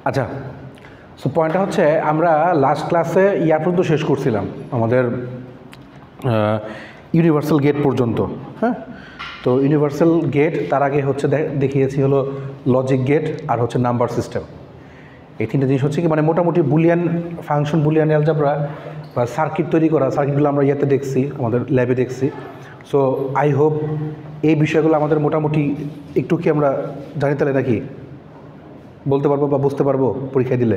আচ্ছা, সো পয়েন্টটা হচ্ছে আমরা লাস্ট ক্লাসে ইয়ার পর্যন্ত শেষ করছিলাম আমাদের ইউনিভার্সাল গেট পর্যন্ত। হ্যাঁ, তো ইউনিভার্সাল গেট তার আগে হচ্ছে দেখিয়েছি হলো লজিক গেট আর হচ্ছে নাম্বার সিস্টেম। এই তিনটে জিনিস হচ্ছে কি মানে মোটামুটি বুলিয়ান ফাংশন, বুলিয়ান অ্যালজেব্রা বা সার্কিট তৈরি করা, সার্কিটগুলো আমরা ইয়াতে দেখছি, আমাদের ল্যাবে দেখছি। সো আই হোপ এই বিষয়গুলো আমাদের মোটামুটি একটু কি আমরা জানি তাহলে নাকি বলতে পারবো বা বুঝতে পারবো পরীক্ষায় দিলে।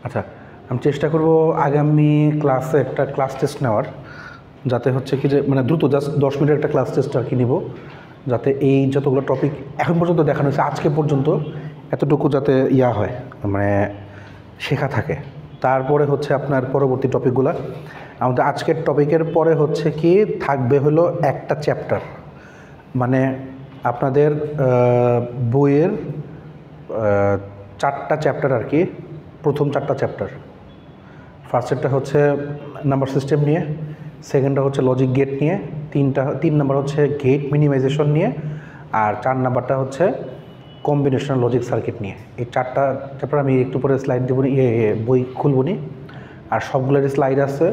আচ্ছা, আমি চেষ্টা করব আগামী ক্লাসে একটা ক্লাস টেস্ট নেওয়ার, যাতে হচ্ছে কি যে মানে দ্রুত জাস্ট 10 মিনিটের একটা ক্লাস টেস্ট আর কি নিব, যাতে এই যতগুলো টপিক এখন পর্যন্ত দেখানো হয়েছে আজকে পর্যন্ত এতটুকু যাতে ইয়া হয় মানে শেখা থাকে। তারপরে হচ্ছে আপনার পরবর্তী টপিকগুলো আমাদের আজকের টপিকের পরে হচ্ছে কি থাকবে হলো একটা চ্যাপ্টার, মানে আপনাদের বইয়ের 4টা চ্যাপ্টার আর কি, প্রথম 4টা চ্যাপ্টার। ফার্স্টেরটা হচ্ছে নাম্বার সিস্টেম নিয়ে, সেকেন্ডটা হচ্ছে লজিক গেট নিয়ে, 3 নাম্বার হচ্ছে গেট মিনিমাইজেশন নিয়ে, আর 4 নাম্বারটা হচ্ছে কম্বিনেশনাল লজিক সার্কিট নিয়ে। এই 4টা চ্যাপ্টার আমি একটু পরে স্লাইড দেবো, বই খুলব নি, আর সবগুলোরই স্লাইড আছে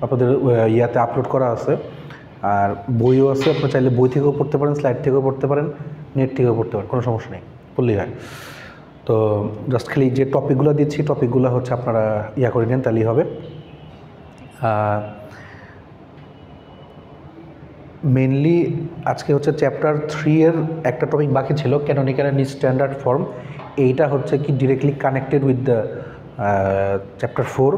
আপনাদের ইয়াতে আপলোড করা আছে, আর বইও আছে। আপনারা চাইলে বই থেকেও পড়তে পারেন, স্লাইড থেকেও পড়তে পারেন, নেট থেকেও পড়তে পারেন, কোনো সমস্যা নেই, পড়লেই হয়। তো জাস্ট খালি যে টপিকগুলো দিচ্ছি টপিকগুলো হচ্ছে আপনারা ইয়া করে নেন, তাহলেই হবে। মেনলি আজকে হচ্ছে চ্যাপ্টার 3 এর একটা টপিক বাকি ছিল, ক্যানোনিক্যাল অ্যান্ড স্ট্যান্ডার্ড ফর্ম। এইটা হচ্ছে কি directly connected with the chapter 4,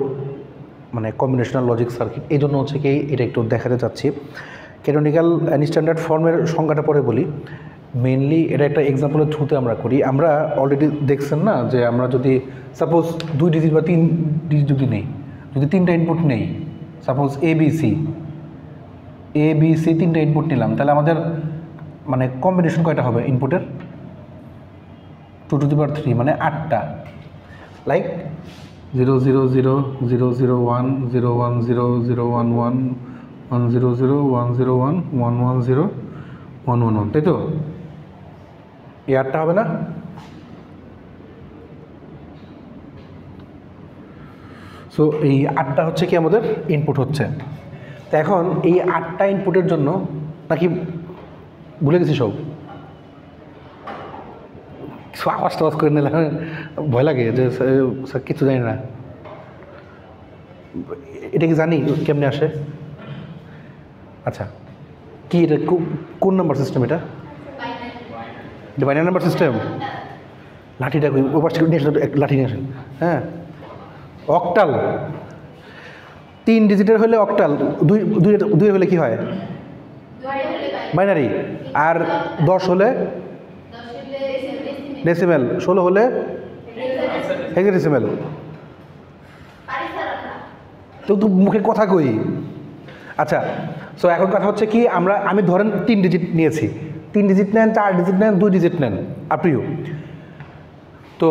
মানে কম্বিনেশনাল লজিক সার্কিট। এই জন্য হচ্ছে কি এটা একটু দেখাতে চাচ্ছি। ক্যানোনিক্যাল অ্যান্ড স্ট্যান্ডার্ড ফর্মের সংজ্ঞাটা পরে বলি। মেনলি এটা একটা এক্সাম্পলের থ্রুতে আমরা করি। আমরা অলরেডি দেখছেন না যে আমরা যদি সাপোজ 2 ডিজিট বা 3 ডিজিট যদি নেই, যদি 3টা ইনপুট নেই, সাপোজ এবিসি 3টা ইনপুট নিলাম, তাহলে আমাদের মানে কম্বিনেশন কয়টা হবে ইনপুটের? 2 টু দি পাওয়ার 3 মানে 8টা। লাইক 0 0 0 0 0 1 0 1 0 0 1 1 1 0 0 1 0 1 1 1 0 1 1 1, তাই তো? এই 8টা হবে না? সো এই 8টা হচ্ছে কি আমাদের ইনপুট হচ্ছে। তো এখন এই 8টা ইনপুটের জন্য নাকি ভুলে গেছি সব, আওয়াজ টাওয়াজ করে নিলে ভয় লাগে যে স্যার কিছু জানি না। এটা কি জানি কেমনে আসে? আচ্ছা, কি এটা কোন নাম্বার সিস্টেম? এটা বাইনারি নাম্বার সিস্টেম। লাঠিটা ওপাশ থেকে নিয়ে আসেন, লাঠি নিয়ে আসেন। হ্যাঁ, অক্টাল 3 ডিজিটের হলে অক্টাল, 2 হলে কি হয়? বাইনারি। আর 10 হলে ডেসিমেল, 16 হলে হেক্সাডেসিমেল। তো মুখে কথা কই। আচ্ছা, সো এখন কথা হচ্ছে কি আমি ধরেন 3 ডিজিট নিয়েছি, 3 ডিজিট নেন, 4 ডিজিট নেন, 2 ডিজিট নেন, আপনিও। তো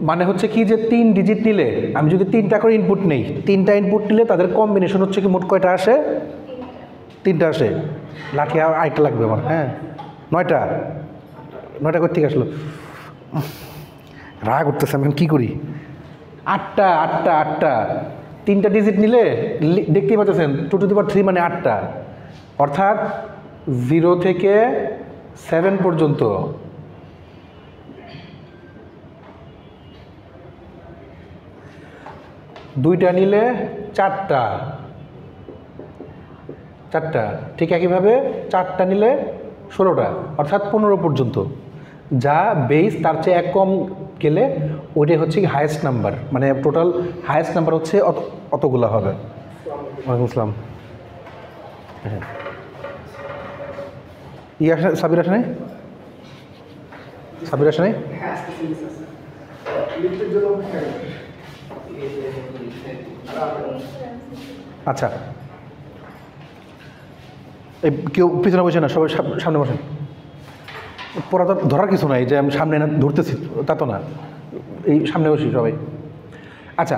মানে হচ্ছে কি যে 3 ডিজিট নিলে আমি যদি 3টা করে ইনপুট নেই, 3টা ইনপুট নিলে তাদের কম্বিনেশন হচ্ছে কি মোট কয়টা আসে? 3টা আসে। লাঠি আরেকটা লাগবে আমার। হ্যাঁ, 9টা কোথেকে আসলো? রাগ করতেছে, আমি কী করি? 8টা 3টা ডিজিট নিলে দেখতেই পাচ্ছেন 2 টু দি পাওয়ার 3 মানে 8টা, অর্থাৎ 0 থেকে 7 পর্যন্ত। দুইটা নিলে 4টা, ঠিক একইভাবে 4টা নিলে 16টা, অর্থাৎ 15 পর্যন্ত। যা বেস তার চেয়ে 1 কম গেলে ওইটাই হচ্ছে হায়েস্ট নাম্বার, মানে টোটাল হায়েস্ট নাম্বার হচ্ছে অতগুলো হবে। ওয়ালাইকুম আসসালাম। হ্যাঁ, সাবির আসে নাই? আচ্ছা, এই কেউ পিছনে বসে না, সবাই সামনে বসেন। পড়া তো ধরার কিছু নাই যে আমি সামনে না ধরতেছি, তা তো না, এই সামনে বসি সবাই। আচ্ছা,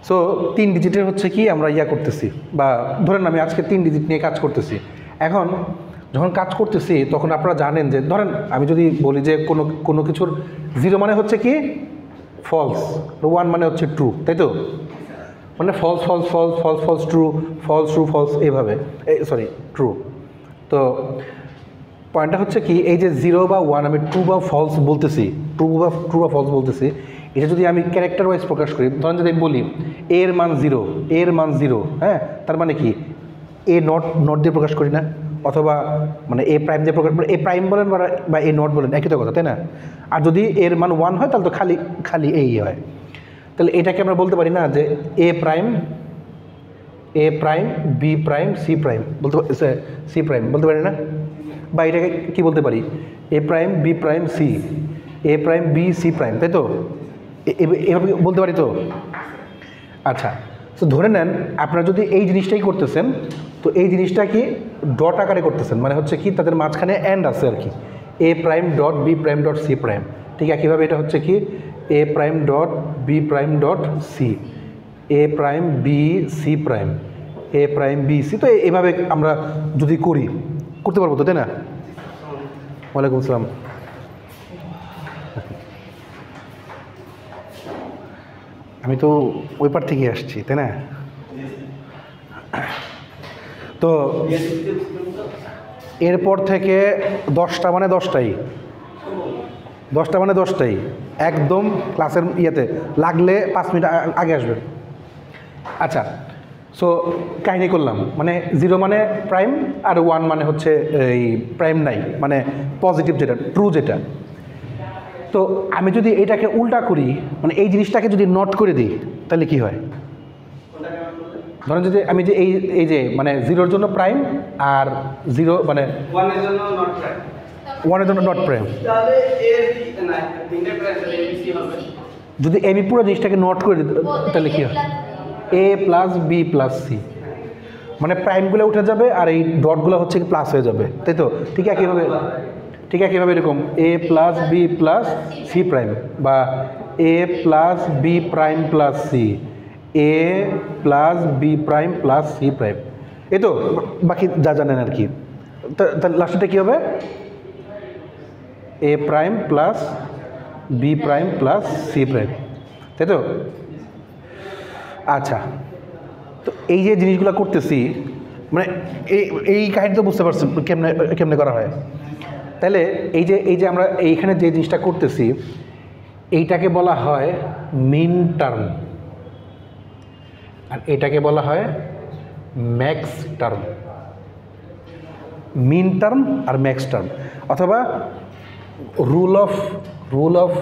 সো 3 ডিজিটের হচ্ছে কি আমরা ইয়া করতেছি, বা ধরেন আমি আজকে 3 ডিজিট নিয়ে কাজ করতেছি। এখন যখন কাজ করতেছি তখন আপনারা জানেন যে ধরেন আমি যদি বলি যে কোনো কিছুর 0 মানে হচ্ছে কি ফলস, 1 মানে হচ্ছে ট্রু, তাই তো? মানে false false false false false true, false true false, এইভাবে, সরি ট্রু। তো পয়েন্টটা হচ্ছে কি, এই যে 0 বা 1 আমি ট্রু বা ফলস বলতেছি, ট্রু বা ফলস বলতেছি, এটা যদি আমি ক্যারেক্টার ওয়াইজ প্রকাশ করি, ধরেন যদি আমি বলি এর মান 0, এর মান 0, হ্যাঁ, তার মানে কি এ নট দিয়ে প্রকাশ করি না, অথবা মানে এ প্রাইম দিয়ে প্রকাশ, এ প্রাইম বলেন বা এ নট বলেন, একই তো কথা, তাই না? আর যদি এর মান 1 হয় তাহলে তো খালি এই হয়। তাহলে এটাকে আমরা বলতে পারি না যে A prime B prime C prime C prime বলতে পারি না? বা এটাকে কি বলতে পারি, A prime B prime C, A prime B C prime, তাই তো? এভাবে বলতে পারি তো? আচ্ছা, তো ধরে নেন আপনারা যদি এই জিনিসটাই করতেছেন, তো এই জিনিসটা কি ডট আকারে করতেছেন, মানে হচ্ছে কি তাদের মাঝখানে অ্যান্ড আছে আর কি, A prime dot B prime dot C prime. ঠিক একইভাবে এটা হচ্ছে কি A prime dot B prime dot C, A prime B C prime, A prime B C. তো এভাবে আমরা যদি করতে পারবো তো, তাই না? ওয়ালাইকুম আসসালাম। আমি তো ওই পার থেকে আসছি, তাই না? তো এরপর থেকে 10টা মানে 10টাই, 10টা মানে 10টাই, একদম ক্লাসের ইয়েতে লাগলে 5 মিনিট আগে আসবেন। আচ্ছা, সো কাহিনী করলাম, মানে 0 মানে প্রাইম, আর 1 মানে হচ্ছে এই প্রাইম নাই, মানে পজিটিভ যেটা, ট্রু যেটা। তো আমি যদি এটাকে উল্টা করি, মানে এই জিনিসটাকে যদি নট করে দিই, তাহলে কি হয়? ধরেন যদি আমি যে এই যে মানে 0-র জন্য প্রাইম, আর 0 মানে 1 এর জন্য নট প্রাইম, 1-এর জন্য নট প্রাইম, তাহলে এ বি না তিনটে প্রাইম তাহলে এ বি সি হবে। যদি আমি পুরো জিনিসটাকে নট করে দিই তাহলে কি হয়? এ প্লাস বি প্লাস সি, মানে প্রাইমগুলো উঠে যাবে আর এই ডটগুলো হচ্ছে কি প্লাস হয়ে যাবে, তাই তো? ঠিক একইভাবে এরকম A plus B plus C prime, বা A plus B prime plus C, A plus B prime plus C prime, এই তো বাকি যা জানেন আর কি। তাহলে লাস্টে কী হবে? A prime plus B prime plus C prime, তাই তো? আচ্ছা, তো এই যে জিনিসগুলো করতেছি, মানে এই কাহিনী তো বুঝতে পারছেন কেমনে করা হয়। তাহলে এই যে আমরা এইখানে যে জিনিসটা করতেছি, এইটাকে বলা হয় মিন টার্ম, আর এটাকে বলা হয় ম্যাক্স টার্ম। মিন টার্ম আর ম্যাক্স টার্ম, অথবা রুল অফ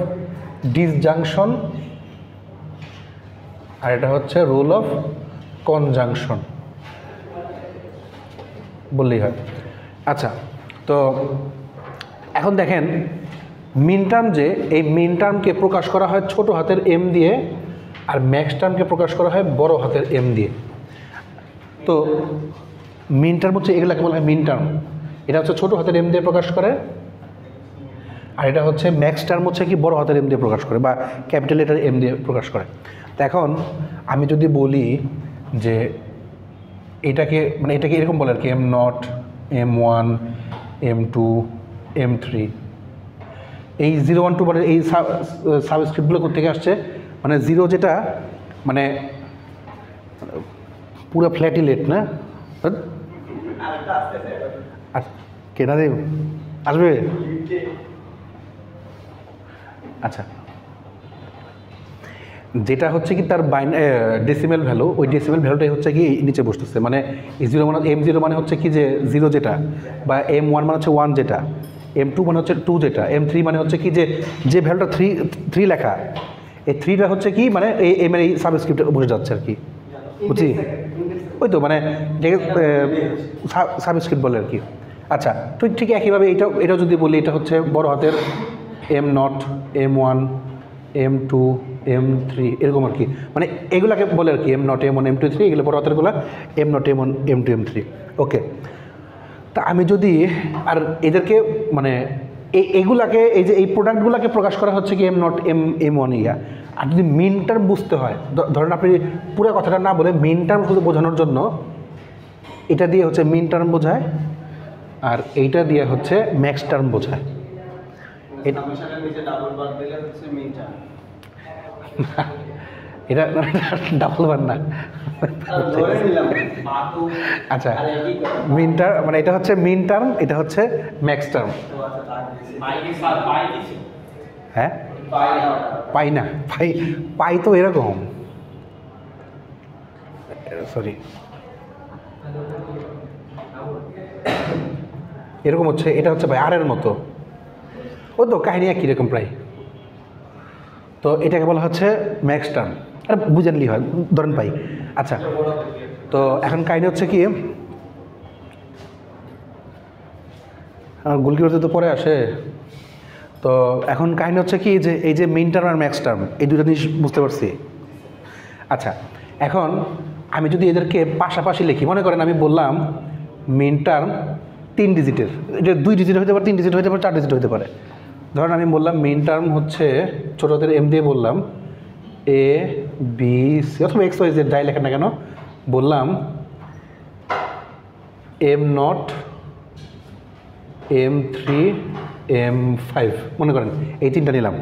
ডিসজাংশন, আর এটা হচ্ছে রুল অফ কনজাংশন বললেই হয়। আচ্ছা, তো এখন দেখেন মিন টার্ম, যে এই মিন টার্মকে প্রকাশ করা হয় ছোট হাতের এম দিয়ে, আর ম্যাক্স টার্মকে প্রকাশ করা হয় বড় হাতের এম দিয়ে। তো মিন টার্ম হচ্ছে, এগুলাকে বলা হয় মিন টার্ম, এটা হচ্ছে ছোট হাতের এম দিয়ে প্রকাশ করে, আর এটা হচ্ছে ম্যাক্স টার্ম হচ্ছে কি বড় হাতের এম দিয়ে প্রকাশ করে, বা ক্যাপিটাল লেটার এম দিয়ে প্রকাশ করে। তো এখন আমি যদি বলি যে এটাকে এরকম বলে আর কি, M0, M1, M2, M3, এই 0, 1, 2 মানে এই সাবস্ক্রিপ্টগুলো কোথেকে আসছে? মানে 0 যেটা মানে পুরো ফ্ল্যাটিলেট না, আর কেনা দেব আসবে। আচ্ছা, যেটা হচ্ছে কি তার ডেসিমেল ভ্যালু, ওই ডেসিমেল ভ্যালুটাই হচ্ছে কি নিচে বসতেছে, মানে এই 0 মানে M0 মানে হচ্ছে কি যে 0 যেটা, বা M1 মানে হচ্ছে 1 যেটা, M2 মানে হচ্ছে 2 যেটা, M3 মানে হচ্ছে কি যে ভ্যালুটা 3 লেখা, এই 3টা হচ্ছে কি মানে এই এম এর এই সাবস্ক্রিপ্টে বসে যাচ্ছে আর কি, বুঝছি? ওই তো মানে সাবস্ক্রিপ্ট বলে আর কি। আচ্ছা, ঠিক একইভাবে এটাও যদি বলি, এটা হচ্ছে বড় হাতের M0, M1, M2, M3, এরকম আর কি, মানে এগুলাকে বলে আর কি M0, M1, M2, M3, এগুলো বড় হাতেরগুলো M0, M1, M2, M3। ওকে, তা আমি যদি আর এদেরকে মানে এগুলাকে এই প্রোডাক্টগুলোকে প্রকাশ করা হচ্ছে কি M0, M1 ইয়া, আর যদি মিন টার্ম বুঝতে হয়, ধরেন আপনি পুরো কথাটা না বলে মিন টার্ম শুধু বোঝানোর জন্য এটা দিয়ে হচ্ছে মিন টার্ম বোঝায়, আর এইটা দিয়ে হচ্ছে ম্যাক্স টার্ম বোঝায়। এটা ডাবল বার না। ধরে নিলাম আচ্ছা, মিন টার্ম মানে এটা হচ্ছে মিন টার্ম, এটা হচ্ছে ম্যাক্স টার্ম। হ্যাঁ, পাই না, পাই পাই তো এরকম, সরি এরকম হচ্ছে, এটা হচ্ছে ভাই আর এর মতো, ও তো কাহিনী একই রকম প্রায়। তো এটাকে বলা হচ্ছে ম্যাক্স টার্ম, আর বুঝে নিলেই হয়, ধরেন পাই। আচ্ছা, তো এখন কাহিনী হচ্ছে কি, আর গোলকিপার তো পরে আসে। তো এখন কাহিনী হচ্ছে কি যে এই যে মিন টার্ম আর ম্যাক্স টার্ম, এই দুটো জিনিস বুঝতে পারছি। আচ্ছা, এখন আমি যদি এদেরকে পাশাপাশি লিখি, মনে করেন আমি বললাম মিন টার্ম 3 ডিজিটের, এটা 2 ডিজিট হতে পারে, 3 ডিজিট হতে পারে, 4 ডিজিট হতে পারে। ধরেন আমি বললাম মিন টার্ম হচ্ছে ছোটোদের এম দিয়ে বললাম এ বি সি অথবা এক্স ওয়াই জেড যাই লেখেন না কেন, বললাম M0 M3 M5, মনে করেন এই তিনটা নিলাম,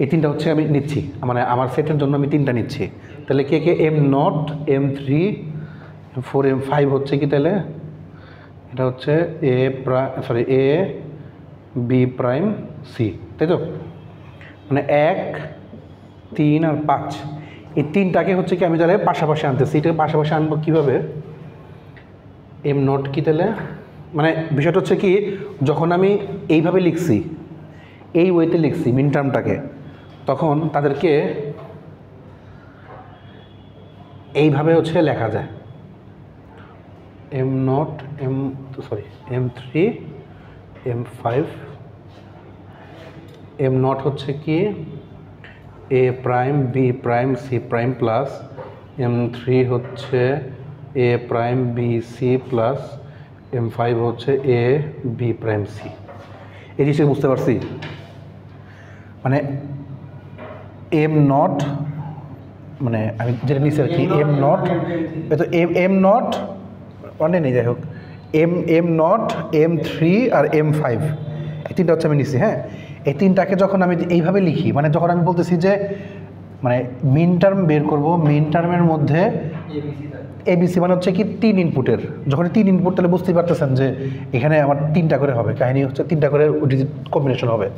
এই তিনটা হচ্ছে আমি নিচ্ছি, মানে আমার সেটের জন্য আমি তিনটা নিচ্ছি। তাহলে কে কে M0 M3 M4 M5 হচ্ছে কি, তাহলে এটা হচ্ছে এ বি প্রাইম সি, তাই তো? মানে 1 3 আর 5, এই তিনটাকে হচ্ছে কি আমি তাহলে পাশাপাশি আনতেছি। এটাকে পাশাপাশি আনবো কীভাবে, M0 কি তাহলে, মানে বিষয়টা হচ্ছে কি, যখন আমি এইভাবে লিখছি, এই ওয়েতে লিখছি মিন টার্মটাকে, তখন তাদেরকে এইভাবে হচ্ছে লেখা যায় M3 M5, M0 হচ্ছে কি A prime B prime C prime plus M3 হচ্ছে A prime B C plus M5 হচ্ছে এ বি প্রাইম সি। এই জিনিসটা বুঝতে পারছি, মানে M0 মানে আমি যেটা নিচ্ছি আর কি, M0 তো M0 অনেক নেই, যাই হোক M0 M3 আর M5, এই তিনটা হচ্ছে আমি নিচ্ছি। হ্যাঁ, এই তিনটাকে যখন আমি এইভাবে লিখি, মানে যখন আমি বলতেছি যে মানে মিন টার্ম বের করব, মিন টার্মের মধ্যে এবিসি মানে হচ্ছে কি 3 ইনপুটের, যখন 3 ইনপুট তাহলে বুঝতেই পারতেছেন যে এখানে আমার 3টা করে হবে, কাহিনী হচ্ছে 3টা করে ডিজিট কম্বিনেশন হবে।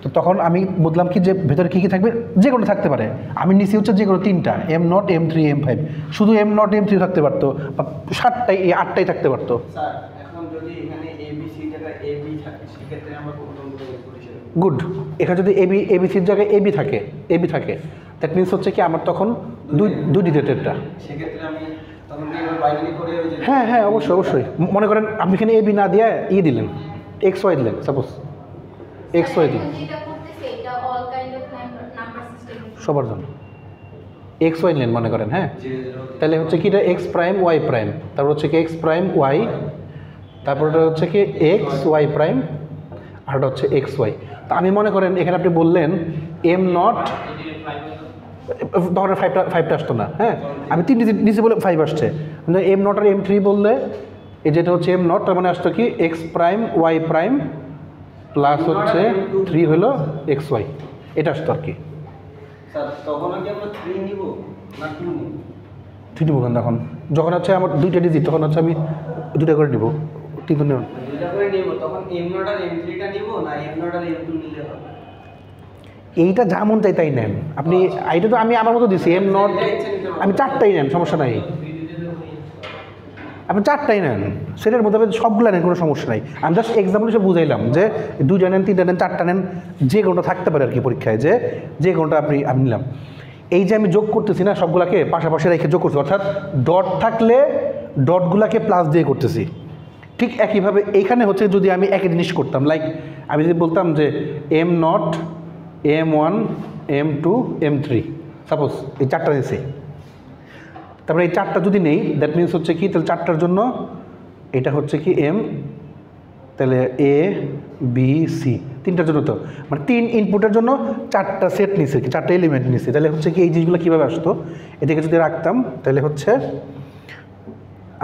তো তখন আমি বুঝলাম কি যে ভেতরে কী কী থাকবে, যে কোনো থাকতে পারে, আমি নিচে হচ্ছে যে কোনো 3টা M0 M3 M5, শুধু M0 M3 থাকতে পারতো, বা 7টাই 8টাই থাকতে পারতো। গুড, এখানে যদি এবিসির জায়গায় এবি থাকে দ্যাট মিনস হচ্ছে কি আমার তখন দুই ডিজিটেরটা। হ্যাঁ হ্যাঁ, অবশ্যই মনে করেন আপনি এখানে এবি না দিয়ে দিলেন, এক্স ওয়াই দিলেন, সাপোজ এক্স ওয়াই দিলেন সবার জন্য, এক্স ওয়াই নিলেন মনে করেন। হ্যাঁ, তাহলে হচ্ছে কি এটা এক্স প্রাইম ওয়াই প্রাইম, তারপর হচ্ছে কি এক্স প্রাইম ওয়াই, তারপর এটা হচ্ছে কি এক্স ওয়াই প্রাইম, আর এটা হচ্ছে এক্স ওয়াই। তা আমি মনে করেন এখানে আপনি বললেন M0, তখন 5টা আসতো না। হ্যাঁ, আমি 3 ডিজিট নিচে বলে 5 আসছে, M0 আর M3 বললে এই যেটা হচ্ছে M0, তার মানে আসতো কি x prime y prime plus হচ্ছে 3 হলো এক্স ওয়াই, এটা আসতো আর কি। থ্রি নিব কেন তখন, যখন হচ্ছে আমার 2টা ডিজিট তখন হচ্ছে আমি 2টা করে নিব, 3 নেব এইটা যেমন চাই তাই নেন আপনি। এইটা তো আমি আমার মতো দিছি M0, আমি 4টাই নেন, সমস্যা নাই, আপনি 4টাই নেন, সেটার মধ্যে সবগুলো নেন, কোনো সমস্যা নাই। আমি জাস্ট এক্সাম্পল হিসেবে বুঝাইলাম যে 2টা নেন, 3টা নেন, 4টা নেন, যে কোনোটা থাকতে পারে আর কি পরীক্ষায়, যে কোনোটা আমি নিলাম। এই যে আমি যোগ করতেছি না সবগুলাকে পাশাপাশি রেখে যোগ করছি, অর্থাৎ ডট থাকলে ডটগুলাকে প্লাস দিয়ে করতেছি। ঠিক একইভাবে এইখানে হচ্ছে যদি আমি একই জিনিস করতাম, লাইক আমি যদি বলতাম যে M0 M1 M2 M3, suppose এই 4টা নিয়েছি, তারপরে এই 4টা যদি নেই দ্যাট মিনস হচ্ছে কি, তাহলে 4টার জন্য এটা হচ্ছে কি M, তাহলে A B C, 3টার জন্য তো মানে 3 ইনপুটের জন্য 4টা সেট নিছে, 4টা এলিমেন্ট নিছে, তাহলে হচ্ছে কি এই জিনিসগুলো কীভাবে আসতো, এদিকে যদি রাখতাম তাহলে হচ্ছে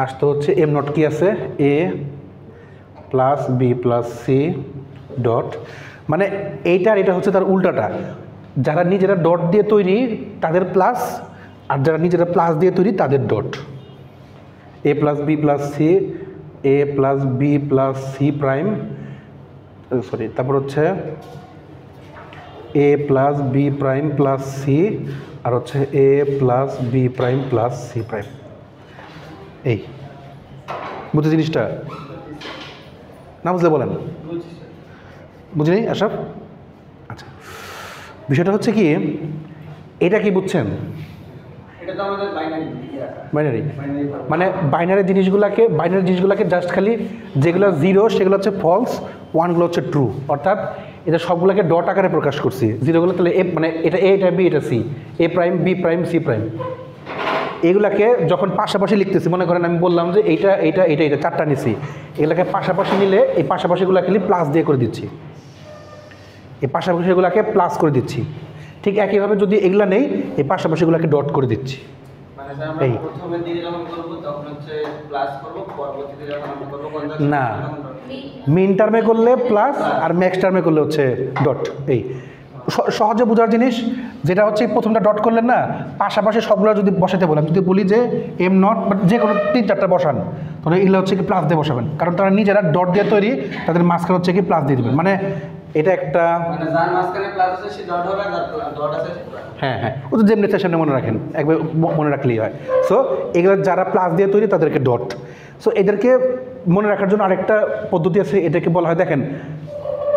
আসতো হচ্ছে M0 কি আছে A plus B plus C dot, মানে এইটার এটা হচ্ছে তার উল্টাটা, যারা নিজেরা ডট দিয়ে তৈরি তাদের প্লাস, আর যারা নিজেরা প্লাস দিয়ে তৈরি তাদের dot. A plus B plus C, A plus B plus C prime, sorry তারপর হচ্ছে A plus B prime plus C, আর হচ্ছে A plus B prime plus C prime. এই বুঝতে জিনিসটা না বুঝলে বলেন, বুঝিনি আশরাফ? আচ্ছা, বিষয়টা হচ্ছে কি, এটা কি বুঝছেন? এটা তো আমাদের বাইনারি, মানে বাইনারি জিনিসগুলোকে জাস্ট খালি যেগুলো জিরো সেগুলো হচ্ছে ফলস, ওয়ানগুলো হচ্ছে ট্রু, অর্থাৎ এটা সবগুলোকে ডট আকারে প্রকাশ করছি। জিরোগুলো তাহলে এ, মানে এটা এ, এটা বি, এটা C, A prime B prime C prime. এগুলাকে যখন পাশাপাশি লিখতেছি, মনে করেন আমি বললাম যে এইটা এইটা এটা এটা চারটা নিছি, এগুলাকে পাশাপাশি নিলে এই পাশাপাশিগুলোকে প্লাস দিয়ে করে দিচ্ছি, এই পাশাপাশিগুলোকে প্লাস করে দিচ্ছি। ঠিক একইভাবে যদি এগুলা নেই, এই পাশাপাশিগুলোকে ডট করে দিচ্ছি। মানে স্যার আমরা এই প্রথমে দিকে যখন করব তখন হচ্ছে প্লাস করব, পরবর্তীতে যখন আমরা করব না, মিন টার্মে করলে প্লাস আর ম্যাক্স টার্মে করলে হচ্ছে ডট। এই সহজে বোঝার জিনিস যেটা হচ্ছে প্রথমটা ডট করলেন না, পাশাপাশি সবগুলো যদি বসাতে বলেন, যদি বলি যে এম নট বা যে কোনো 3-4টা বসান, তাহলে এগুলো হচ্ছে কি প্লাস দিয়ে বসাবেন, কারণ তারা নিজেরা ডট দিয়ে তৈরি, তাদের মাঝখানে হচ্ছে কি প্লাস দিয়ে দেবেন। মানে এটা একটা, মানে যার মাঝখানে প্লাস আছে সে ডট হবে, যার ডট আছে সে প্লাস। হ্যাঁ হ্যাঁ, ও তো যেমনি সামনে মনে রাখেন, একবার মনে রাখলেই হয়। সো এগুলো যারা প্লাস দিয়ে তৈরি তাদেরকে ডট। সো এদেরকে মনে রাখার জন্য আরেকটা পদ্ধতি আছে, এটাকে বলা হয়, দেখেন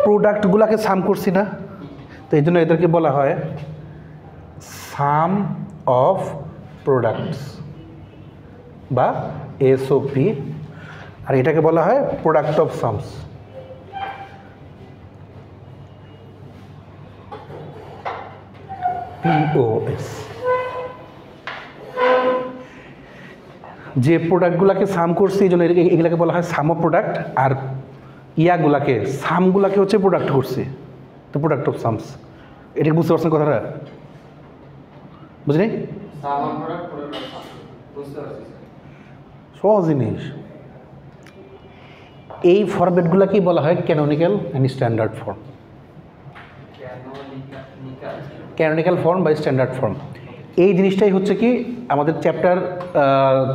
প্রোডাক্টগুলোকে সাম করছি না, তো এই জন্য এদেরকে বলা হয় সাম অফ প্রোডাক্টস বা এসওপি, আর এটাকে বলা হয় প্রোডাক্ট অফ সামস। POS। যে প্রোডাক্টগুলোকে সাম করছি এই জন্য এগুলাকে বলা হয় সাম অফ প্রোডাক্ট, আর ইয়াগুলাকে সামগুলাকে হচ্ছে প্রোডাক্ট করছি, তো প্রোডাক্ট অফ সামস। এটা বুঝতে পারছেন কথাটা? বুঝলি? সাম অফ প্রোডাক্ট বুঝতে পারছি সহজ জিনিস। এই ফরম্যাটগুলোকেই বলা হয় canonical and standard form. Canonical form বা স্ট্যান্ডার্ড ফর্ম, এই জিনিসটাই হচ্ছে কি আমাদের চ্যাপ্টার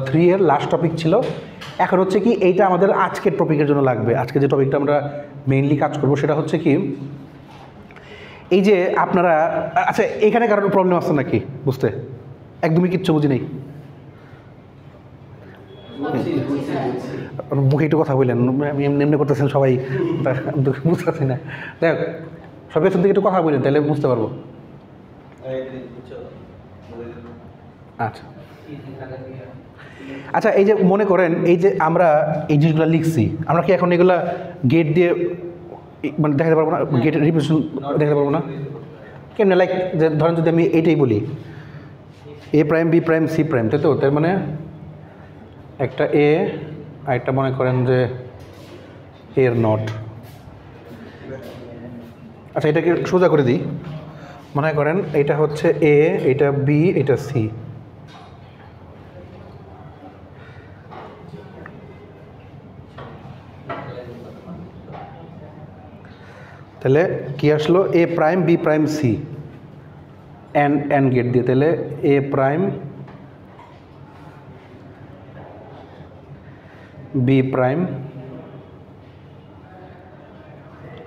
3 এর লাস্ট টপিক ছিল। এখন হচ্ছে কি এইটা আমাদের আজকের টপিকের জন্য লাগবে। আজকে যে টপিকটা আমরা মেইনলি কাজ করব সেটা হচ্ছে কি, এই যে আপনারা, আচ্ছা এখানে কারোর প্রবলেম আছে নাকি বুঝতে? একদমই কিচ্ছু বুঝি নেই, মুখে একটু কথা বললেন, আমি এমনি করতেছেন সবাই, বুঝতেছি না। দেখ সবাই এখান থেকে একটু কথা বললেন, তাহলে বুঝতে পারবো। আচ্ছা আচ্ছা, এই যে মনে করেন এই যে আমরা এই জিনিসগুলো লিখছি, আমরা কি এখন এগুলা গেট দিয়ে মানে দেখাতে পারবো না? গেট রিপ্রেজেন্টেশন দেখাতে পারবো না কেমনে? লাইক যে ধরেন যদি আমি এইটাই বলি A prime B prime C prime, তাই তো? তার মানে একটা এ আর একটা মনে করেন যে এর নট। আচ্ছা এটাকে সোজা করে দিই, মনে করেন এটা হচ্ছে এ, এটা বি, এটা সি। তাহলে কি আসলো? A prime B prime C, and gate দিয়ে, তাহলে এ প্রাইম বি প্রাইম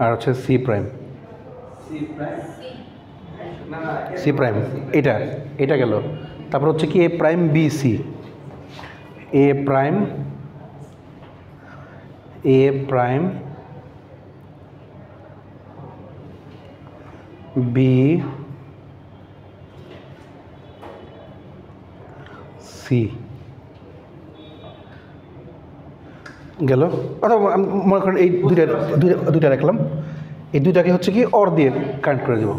আর হচ্ছে সি প্রাইম, সি প্রাইম এটা এটা গেল। তারপর হচ্ছে কি A prime B C, A prime B C গেল। অথবা মনে করেন এই দুইটা রাখলাম, এই দুইটাকে হচ্ছে কি অর দিয়ে কানেক্ট করে দেব।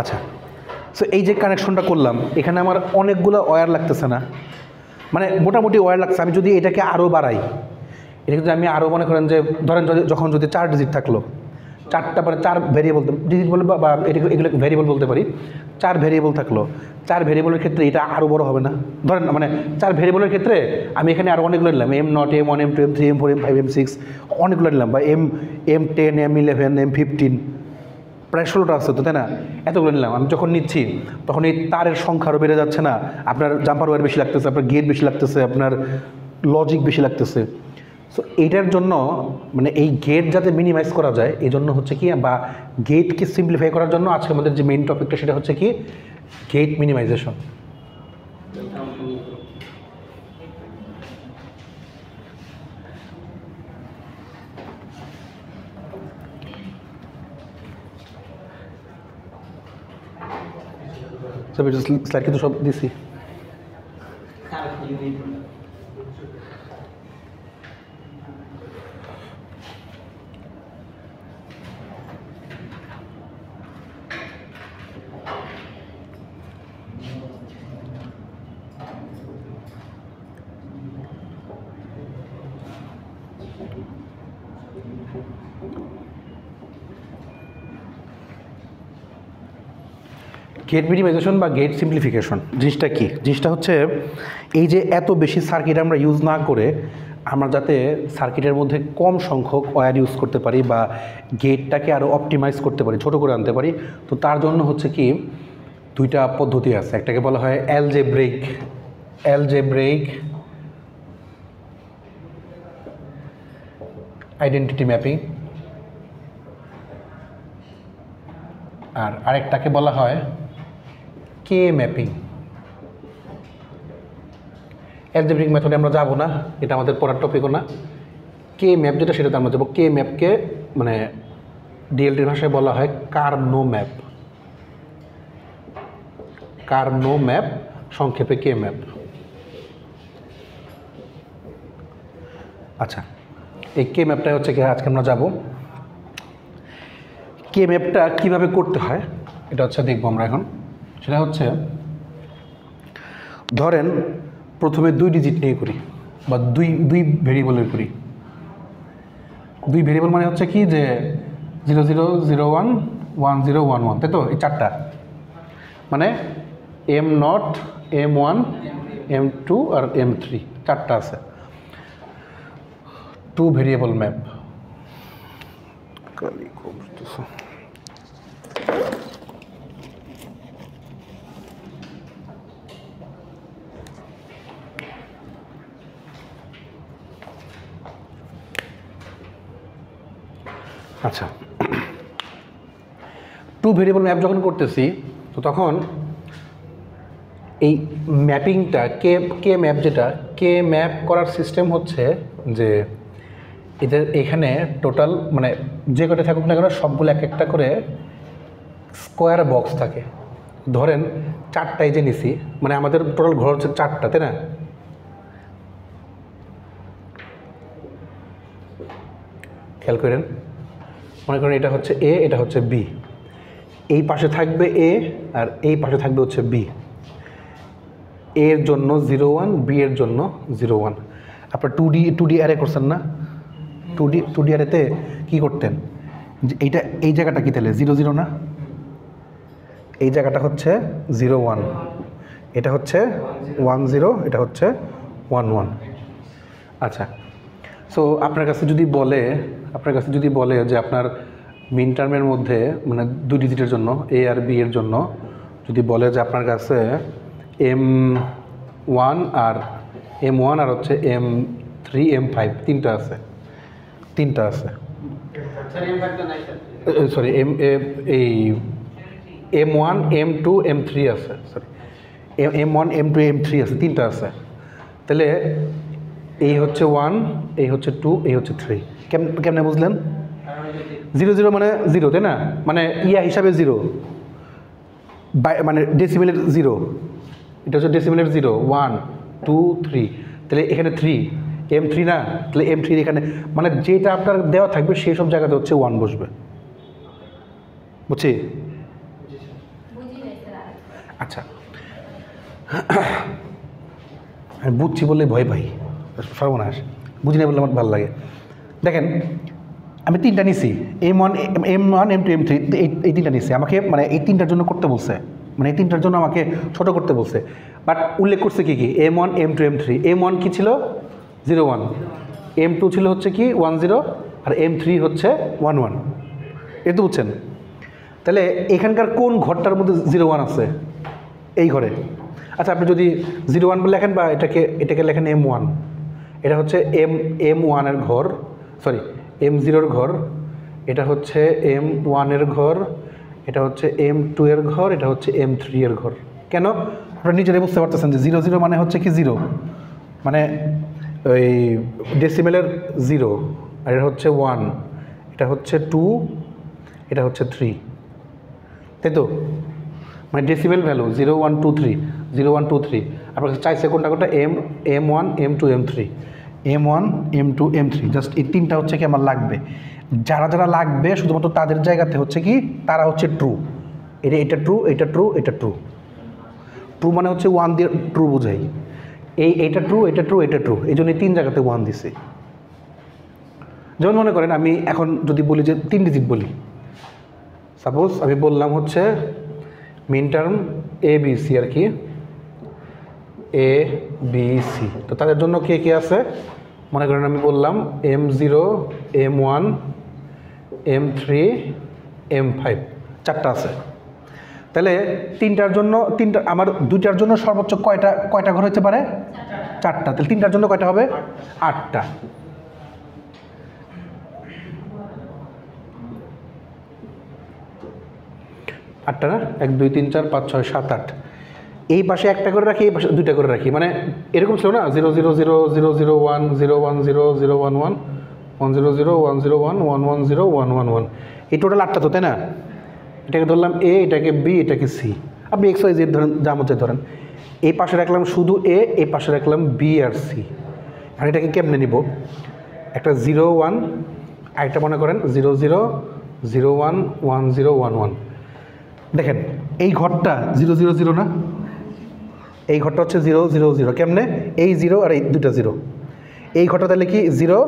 আচ্ছা, সো এই যে কানেকশনটা করলাম, এখানে আমার অনেকগুলো ওয়্যার লাগতেছে না, মানে মোটামুটি ওয়্যার লাগছে। আমি যদি এটাকে আরও বাড়াই, এটা যদি আমি আরও মনে করেন যে ধরেন যদি 4 ডিজিট থাকলো, চারটা মানে 4 ভেরিয়েবল ডিজিট বলে বা এগুলো ভেরিয়েবল বলতে পারি, 4 ভেরিয়েবল থাকলো, 4 ভেরিয়েবলের ক্ষেত্রে এটা আরও বড় হবে না? ধরেন মানে 4 ভেরিয়েবলের ক্ষেত্রে আমি এখানে আরও অনেকগুলো নিলাম, M0, M1, M2, M3, M4, M5, M6 অনেকগুলো নিলাম, বা M10, M11, M15 প্রায় 16টা আছে তো, তাই না? এতগুলো নিলাম। আমি যখন নিচ্ছি তখন এই তারের সংখ্যা আরও বেড়ে যাচ্ছে না? আপনার জাম্পার ওয়্যার বেশি লাগতেছে, আপনার গেট বেশি লাগতেছে, আপনার লজিক বেশি লাগতেছে। সো এইটার জন্য মানে এই গেট যাতে মিনিমাইজ করা যায় এই জন্য হচ্ছে কি, বা গেটকে সিম্পলিফাই করার জন্য আজকে আমাদের যে মেইন টপিকটা সেটা হচ্ছে কি গেট মিনিমাইজেশন। স্লাইড কিন্তু সব দিছি। গেট মিনিমাইজেশন বা গেট সিম্পলিফিকেশন জিনিসটা কি? জিনিসটা হচ্ছে এই যে এত বেশি সার্কিট আমরা ইউজ না করে আমরা যাতে সার্কিটের মধ্যে কম সংখ্যক ওয়্যার ইউজ করতে পারি বা গেটটাকে আরও অপটিমাইজ করতে পারি, ছোটো করে আনতে পারি। তো তার জন্য হচ্ছে কি দুইটা পদ্ধতি আছে। একটাকে বলা হয় অ্যালজেব্রেইক আইডেন্টিটি ম্যাপিং, আর আরেকটাকে বলা হয় কে ম্যাপিং। অ্যালজেব্রিক মেথডে আমরা যাব না, এটা আমাদের পড়ার টপিকও না। কে ম্যাপ যেটা সেটাতে আমরা যাবো। কে ম্যাপকে মানে ডিএলটির ভাষায় বলা হয় কার্নো ম্যাপ, সংক্ষেপে কে ম্যাপ। আচ্ছা, এই কে ম্যাপটা হচ্ছে কি আজকে আমরা যাব। কে ম্যাপটা কীভাবে করতে হয় এটা হচ্ছে দেখবো আমরা এখন। সেটা হচ্ছে ধরেন প্রথমে 2 ডিজিট নিয়ে করি বা দুই ভেরিয়েবলের করি। 2 ভেরিয়েবল মানে হচ্ছে কি যে 0001 1011, তাই তো? এই 4টা মানে M0, M1, M2 আর M3 4টা আছে। 2 ভেরিয়েবল ম্যাপ। আচ্ছা, 2 ভেরিয়েবল ম্যাপ যখন করতেছি তো তখন এই ম্যাপিংটা কে ম্যাপ যেটা কে ম্যাপ করার সিস্টেম হচ্ছে যে এদের এখানে টোটাল মানে যে কটা থাকুক না কেন সবগুলো এক একটা করে স্কোয়ার বক্স থাকে। ধরেন 4টাই যে নিছি, মানে আমাদের টোটাল ঘর হচ্ছে 4টা, তাই না? খেয়াল করেন, মনে করেন এটা হচ্ছে এ, এটা হচ্ছে বি, এই পাশে থাকবে এ আর এই পাশে থাকবে হচ্ছে বি। এর জন্য 01, বি এর জন্য 01। আপনার 2D অ্যারে করছেন না? 2D অ্যারেতে কী করতেন যে এইটা এই জায়গাটা কি তাহলে 00 না? এই জায়গাটা হচ্ছে 01, এটা হচ্ছে 10, এটা হচ্ছে 11। আচ্ছা, সো আপনার কাছে যদি বলে যে আপনার মিন টার্মের মধ্যে মানে 2 ডিজিটের জন্য এ আর বি এর জন্য যদি বলে যে আপনার কাছে M1 আর হচ্ছে M3, M5 তিনটা আছে। সরি এই M1, M2, M3 আছে, সরি M1, M2, M3 আছে, তিনটা আছে। তাহলে এই হচ্ছে 1, এই হচ্ছে 2, এই হচ্ছে 3। কেমনে বুঝলেন? 00 মানে 0, তাই না? মানে হিসাবে 0, মানে ডেসিমেলের 0, এটা হচ্ছে ডেসিমেলের 0, 1, 2, 3। তাহলে এখানে 3, M3 না? তাহলে M3 এখানে মানে যেটা আপনার দেওয়া থাকবে সেই সব জায়গাতে হচ্ছে 1 বসবে। বুঝছি? আচ্ছা, আমি বুঝছি বললে ভয় পাই, সর্বনাশ। বুঝি না বললে আমার ভালো লাগে। দেখেন আমি তিনটা নিছি M1 M2 M3 এই তিনটা নিছি আমাকে মানে এই তিনটার জন্য করতে বলছে মানে এই তিনটার জন্য আমাকে ছোট করতে বলছে বাট উল্লেখ করছে কি কি M1 M2 M3 M1 কি ছিল 01 M2 ছিল হচ্ছে কি 10 আর M3 হচ্ছে 11 এই তো বুঝছেন তাহলে এখানকার কোন ঘরটার মধ্যে 01 আছে এই ঘরে আচ্ছা আপনি যদি 01 বলে লেখেন বা এটাকে লেখেন M1 এটা হচ্ছে M1 এর ঘর সরি M0 এর ঘর এটা হচ্ছে M1 এর ঘর এটা হচ্ছে M2 এর ঘর এটা হচ্ছে M3 এর ঘর কেন আপনারা নিজেরাই বুঝতে পারতেছেন যে 00 মানে হচ্ছে কি 0 মানে ওই ডেসিমেলের 0 আর এটা হচ্ছে 1 এটা হচ্ছে 2 এটা হচ্ছে 3 তাই তো মানে ডেসিমেল ভ্যালু 0 1 2 3 0 1 2 3 আপনার চাইছে কোনটা কোনটা M1 M2 M3 M1 M2 M3 just এই তিনটা হচ্ছে কি আমার লাগবে যারা যারা লাগবে শুধুমাত্র তাদের জায়গাতে হচ্ছে কি তারা হচ্ছে ট্রু এটা ট্রু এটা ট্রু এটা ট্রু ট্রু মানে হচ্ছে 1 দিয়ে ট্রু বোঝাই এইটা ট্রু এটা ট্রু এটা ট্রু এই জন্য এই তিন জায়গাতে 1 দিছে যেমন মনে করেন আমি এখন যদি বলি যে 3 ডিজিট বলি সাপোজ আমি বললাম হচ্ছে মিন টার্ম ABC আর কি ABC তো তাদের জন্য কে কে আছে মনে করেন আমি বললাম M0 M1 M3 M5 চারটা আছে তাহলে আমার দুইটার জন্য সর্বোচ্চ কয়টা ঘর হতে পারে চারটা তাহলে তিনটার জন্য কয়টা হবে 8টা আটটা না 1 2 3 4 5 6 7 8 এই পাশে একটা করে রাখি এই পাশে দুইটা করে রাখি মানে এরকম ছিল না 0 0 0 0 0 1 0 1 0 0 1 1 1 0 0 1 0 1 1 1 0 1 1 1 এই টোটাল 8টা তো তাই না এটাকে ধরলাম A এটাকে B এটাকে C আপনি XYZ ধরেন যা মধ্যে ধরেন এই পাশে রাখলাম শুধু A এই পাশে রাখলাম B আর C আর এটাকে কেমনে নিব একটা 0 1 আরেকটা মনে করেন 0 0 0 1 1 0 1 1 দেখেন এই ঘরটা 0 0 0 না এই ঘরটা হচ্ছে 0 0 0 কেমনে এই 0 আর এই দুটা 0 এই ঘরটা তাহলে কি 0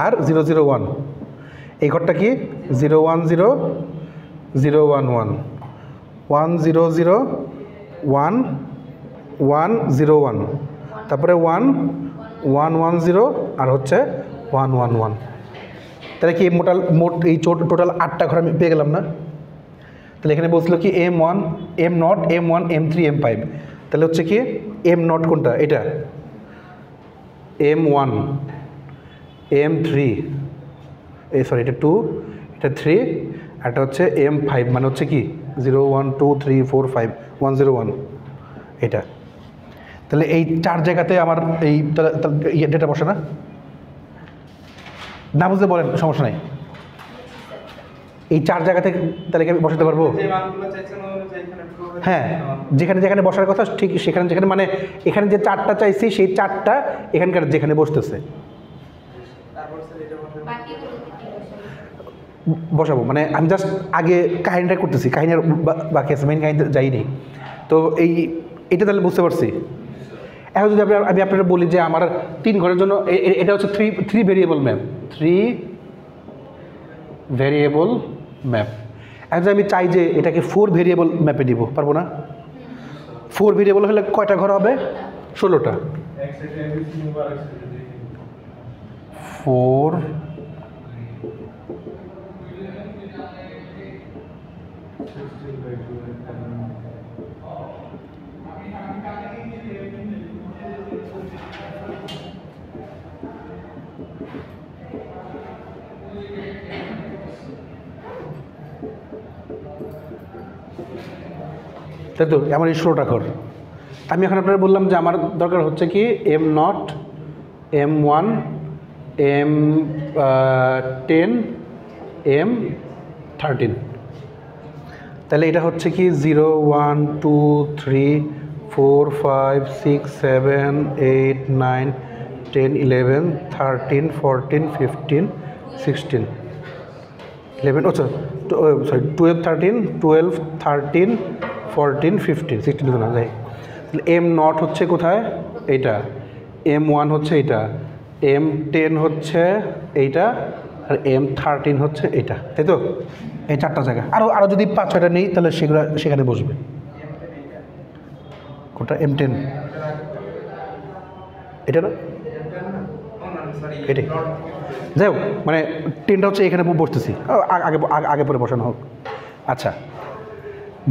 আর 0 0 1 এই ঘরটা কি 0 1 0 0 1 1 1 0 0 1 1 0 1 তারপরে 1 1 1 0 আর হচ্ছে 1 1 1 তাহলে কি মোট এই টোটাল 8টা ঘর আমি পেয়ে গেলাম না তাহলে এখানে বলছিল কি M1 M0 M1 M3 M5 তাহলে হচ্ছে কি M0 কোনটা এটা M1 M3 সরি এটা 2 এটা 3 আর এটা হচ্ছে M5 মানে হচ্ছে কি 0 1 2 3 4 5 1 0 1 এটা তাহলে এই চার জায়গাতে আমার এই ডেটা বসে না বুঝতে বলেন সমস্যা নাই এই চার জায়গা থেকে তাহলে কি আমি বসাতে পারবো হ্যাঁ যেখানে যেখানে বসার কথা ঠিক সেখানে যেখানে মানে এখানে যে চারটা চাইছি সেই চারটা এখানকার যেখানে বসতেছে বসাবো মানে আমি জাস্ট আগে কাহিনীটা করতেছি কাহিনী আর বাকি আছে মেইন কাহিনীতে যাইনি তো এটা তাহলে বুঝতে পারছি এখন যদি আমি আপনারা বলি যে আমার 3 ঘরের জন্য এটা হচ্ছে 3 ভেরিয়েবল ম্যাপ 3 ভেরিয়েবল ম্যাপ এখন যদি আমি চাই যে এটাকে 4 ভেরিয়েবল ম্যাপে দিব পারবো না 4 ভেরিয়েবল হলে কয়টা ঘর হবে 16টা 4 তাই তো আমার এই 16টা ঘর আমি এখন আপনারা বললাম যে আমার দরকার হচ্ছে কি M0 M1 M10 M13 তাহলে এটা হচ্ছে কি 0 1 2 3 4 5 6 7 8 9 10 11 13 14 15 16 11 আচ্ছা সরি 12 13 12 13 14 15 16 তো না যাই তাহলে M0 হচ্ছে কোথায় এইটা M1 হচ্ছে এইটা M10 হচ্ছে এইটা আর M13 হচ্ছে এটা, তাই তো? এই 4টা জায়গা, আরও যদি 5-6টা নেই তাহলে সেগুলো সেখানে বসবে। কোনটা M10? এটা না, এটাই। যাই হোক, মানে 10টা হচ্ছে এখানে বসতেছি, আগে আগে পরে বসানো হোক। আচ্ছা,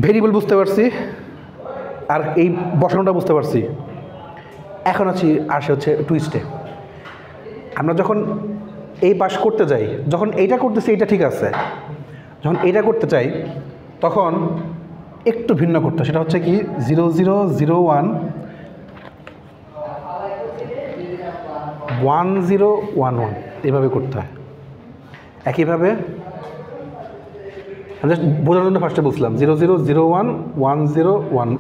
ভেরিয়েবল বুঝতে পারছি, আর এই বসানোটা বুঝতে পারছি। এখন আসে হচ্ছে টুইস্টে। আমরা যখন এই পাশ করতে যাই, যখন এইটা করতেছি এইটা ঠিক আছে, যখন এইটা করতে চাই তখন একটু ভিন্ন করতে, সেটা হচ্ছে কি 0 0 0 1 1 0 1 1 এইভাবে করতে হয়। একইভাবে আমি জাস্ট বোঝানোর জন্য ফার্স্টে বুঝলাম 0 0 0 1 1 0 1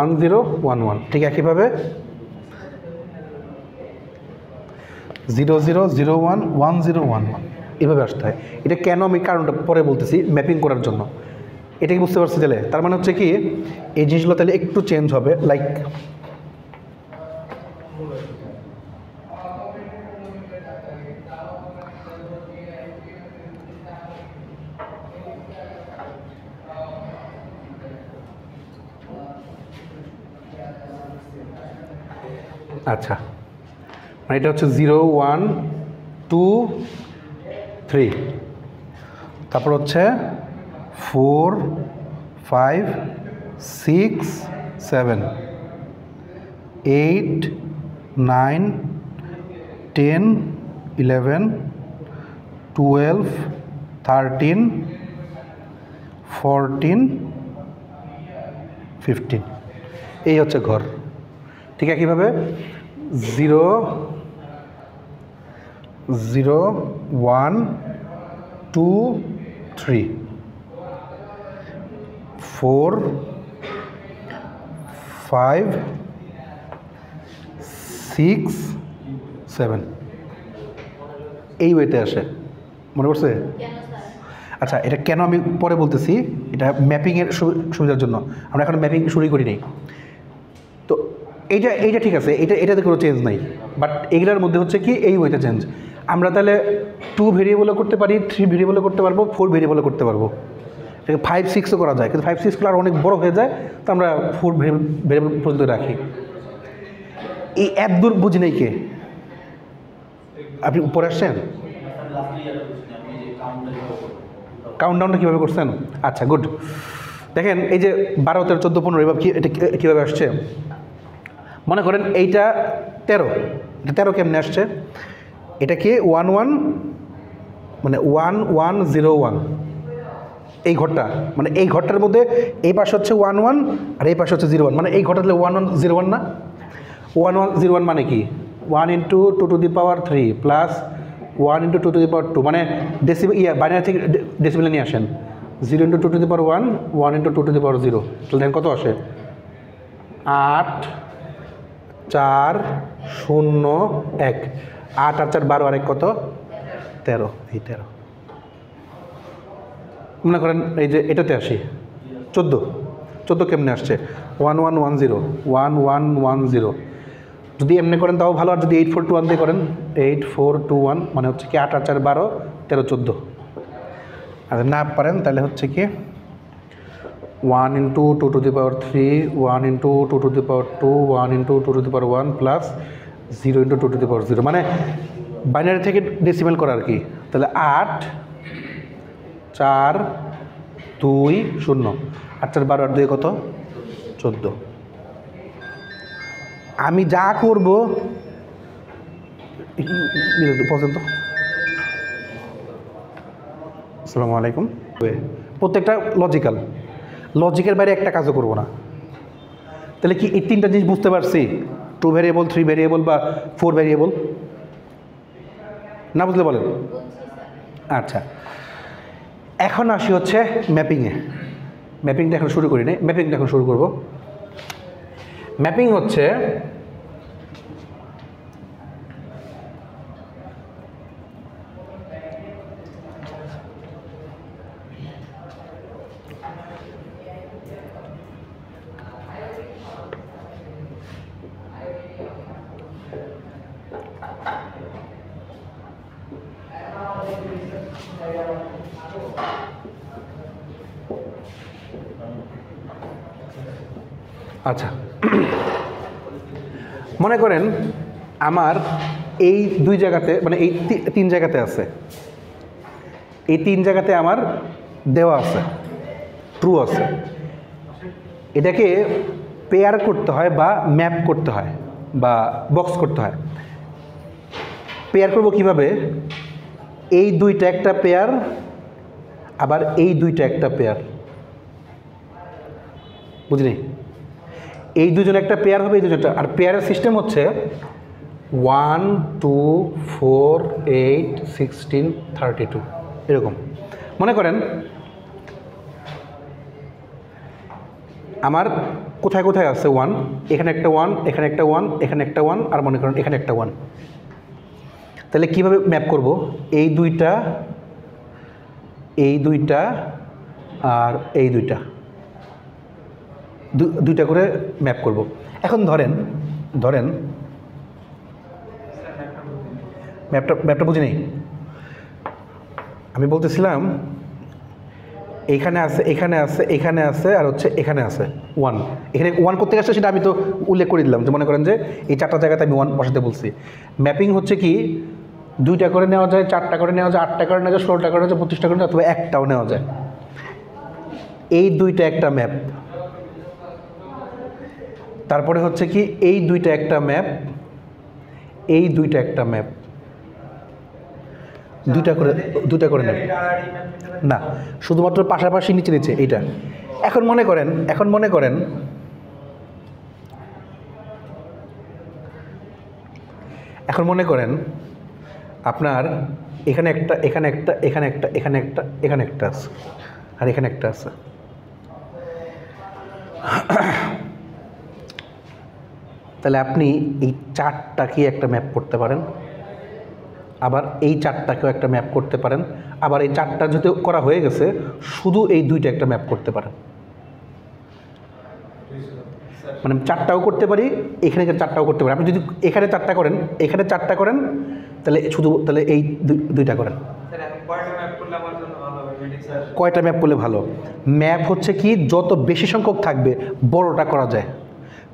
1 0 1 1, ঠিক একইভাবে 0 0 0 1 1 0 1 1 এভাবে আসতে হয়। এটা কেন আমি কারণটা পরে বলতেছি, ম্যাপিং করার জন্য। এটা কি বুঝতে পারছি তাহলে? তার মানে হচ্ছে কি এই জিনিসগুলো তাহলে একটু চেঞ্জ হবে, লাইক আচ্ছা, মানে এটা হচ্ছে 0 1 2 3, তারপর হচ্ছে 4 5 6 7 8 9 10 11 12 13 14 15, এই হচ্ছে ঘর। ঠিক একইভাবে 0 0 1 2 3 4 5 6 7 এই ওয়েতে আসে, মনে পড়ছে? আচ্ছা, এটা কেন আমি পরে বলতেছি, এটা ম্যাপিংয়ের সুবিধার জন্য। আমরা এখন ম্যাপিং শুরুই করি নাই তো। এইটা ঠিক আছে, এটাতে কোনো চেঞ্জ নাই, বাট এইগুলোর মধ্যে হচ্ছে কি এই ওয়েতে চেঞ্জ। আমরা তাহলে 2 ভেরিয়েবলও করতে পারি, 3 ভেরিয়েবলও করতে পারবো, 4 ভেরিয়েবলও করতে পারবো, 5 6ও করা যায়, কিন্তু 5 6 গুলো আর অনেক বড় হয়ে যায়, তো আমরা 4 ভেরিয়েবল পর্যন্ত রাখি। এই এত দূর বুঝি নাই কে? আপনি উপরে আসছেন? কাউন্টডাউনটা কীভাবে করছেন? আচ্ছা, গুড। দেখেন এই যে 12 13 14 15 এবার এটা কীভাবে আসছে? মনে করেন এইটা 13, এটা 13 কেমনে আসছে? এটা কি 1 1, মানে 1 1 0 1, এই ঘরটা, মানে এই ঘরটার মধ্যে এই পাশে হচ্ছে 1 1 আর এই পাশে হচ্ছে 0 1, মানে এই ঘরটা তাহলে 1 1 0 1 না? 1 1 0 1 মানে কি? 1 × 2 to the power 3 plus 1 × 2 to the power 2, মানে ডেসিমেল বাইনারি থেকে ডেসিমেলে নিয়ে আসেন। 0 × 2 to the power 1, 1 × 2 to the power 0, তাহলে দেখেন কত আসে? 8 4 0 1, 8 আর 4 12 আর 1 কত? 13, এই 13। মনে করেন এই যে এটাতে আসি 14 কেমনে আসছে? 1 1 1 0 1 1 1 0, যদি এমনি করেন তাও ভালো, আর যদি 8 4 2 1 দিয়ে করেন 8 4 2 1, মানে হচ্ছে কি 8 আর 4 12 13 14। আর না পারেন তাহলে হচ্ছে কি 1 × 2 to the power 3, 1 × 2 to the power 2, 1 × 2 to the power 1 plus 0 × 2 to the power 0, মানে বাইনারি থেকে ডেসিমেল করা আর কি। তাহলে 8 4 2 0, 8 4 12 আর 2 কত? 14। আমি যা করব পর্যন্ত, আসসালামু আলাইকুম, প্রত্যেকটা লজিকের বাইরে একটা কাজও করব না। তাহলে কি এই 3টা জিনিস বুঝতে পারছি? 2 ভেরিয়েবল, 3 ভেরিয়েবল বা 4 ভেরিয়েবল? না বুঝলে বলেন। আচ্ছা, এখন আসি হচ্ছে ম্যাপিংয়ে। ম্যাপিংটা এখন শুরু করি নাই, ম্যাপিংটা এখন শুরু করব। ম্যাপিং হচ্ছে আচ্ছা, মনে করেন আমার এই দুই জায়গাতে মানে এই তিন জায়গাতে আছে, এই তিন জায়গাতে আমার দেওয়া আছে, ট্রু আছে। এটাকে পেয়ার করতে হয় বা ম্যাপ করতে হয় বা বক্স করতে হয়। পেয়ার করব কিভাবে? এই দুইটা একটা পেয়ার, আবার এই দুইটা একটা পেয়ার, বুঝলি? এই দুজন একটা পেয়ার হবে, এই দুজনটা। আর পেয়ারের সিস্টেম হচ্ছে 1 2 4 8 16 32 এরকম। মনে করেন আমার কোথায় কোথায় আছে 1, এখানে একটা 1, এখানে একটা 1, এখানে একটা 1, আর মনে করেন এখানে একটা 1। তাহলে কিভাবে ম্যাপ করব? এই দুইটা, এই দুইটা, আর এই দুইটা, দুইটা করে ম্যাপ করব। এখন ধরেন ম্যাপটা বুঝি নেই। আমি বলতেছিলাম এইখানে আছে, এখানে আছে, এখানে আছে, আর হচ্ছে এখানে আছে 1। এখানে 1 করতে আসছে সেটা আমি তো উল্লেখ করে দিলাম, যে মনে করেন যে এই চারটা জায়গাতে আমি 1 বসাতে বলছি। ম্যাপিং হচ্ছে কি, দুইটা করে নেওয়া যায়, চারটা করে নেওয়া যায়, 8টা করে নেওয়া যায়, 16টা করে নেওয়া যায়, 25টা করে নেওয়া যায়, অথবা একটাও নেওয়া যায়। এই দুইটা একটা ম্যাপ। তারপরে হচ্ছে কি, এই দুইটা একটা ম্যাপ, এই দুইটা একটা ম্যাপ, দুইটা করে নেব না, শুধুমাত্র পাশাপাশি নিচে নিচে এইটা। এখন মনে করেন আপনার এখানে একটা, এখানে একটা, এখানে একটা, এখানে একটা, এখানে একটা আছে, আর এখানে একটা আছে। তাহলে আপনি এই চারটাকে একটা ম্যাপ করতে পারেন, আবার এই চারটাকেও একটা ম্যাপ করতে পারেন, আবার এই চারটা যদি করা হয়ে গেছে শুধু এই দুইটা একটা ম্যাপ করতে পারেন। মানে চারটাও করতে পারি, এখানে চারটাও করতে পারি। আপনি যদি এখানে চারটা করেন, এখানে চারটা করেন, তাহলে এই দুইটা করেন। কয়টা ম্যাপ করলে ভালো? ম্যাপ হচ্ছে কি, যত বেশি সংখ্যক থাকবে বড়টা করা যায়।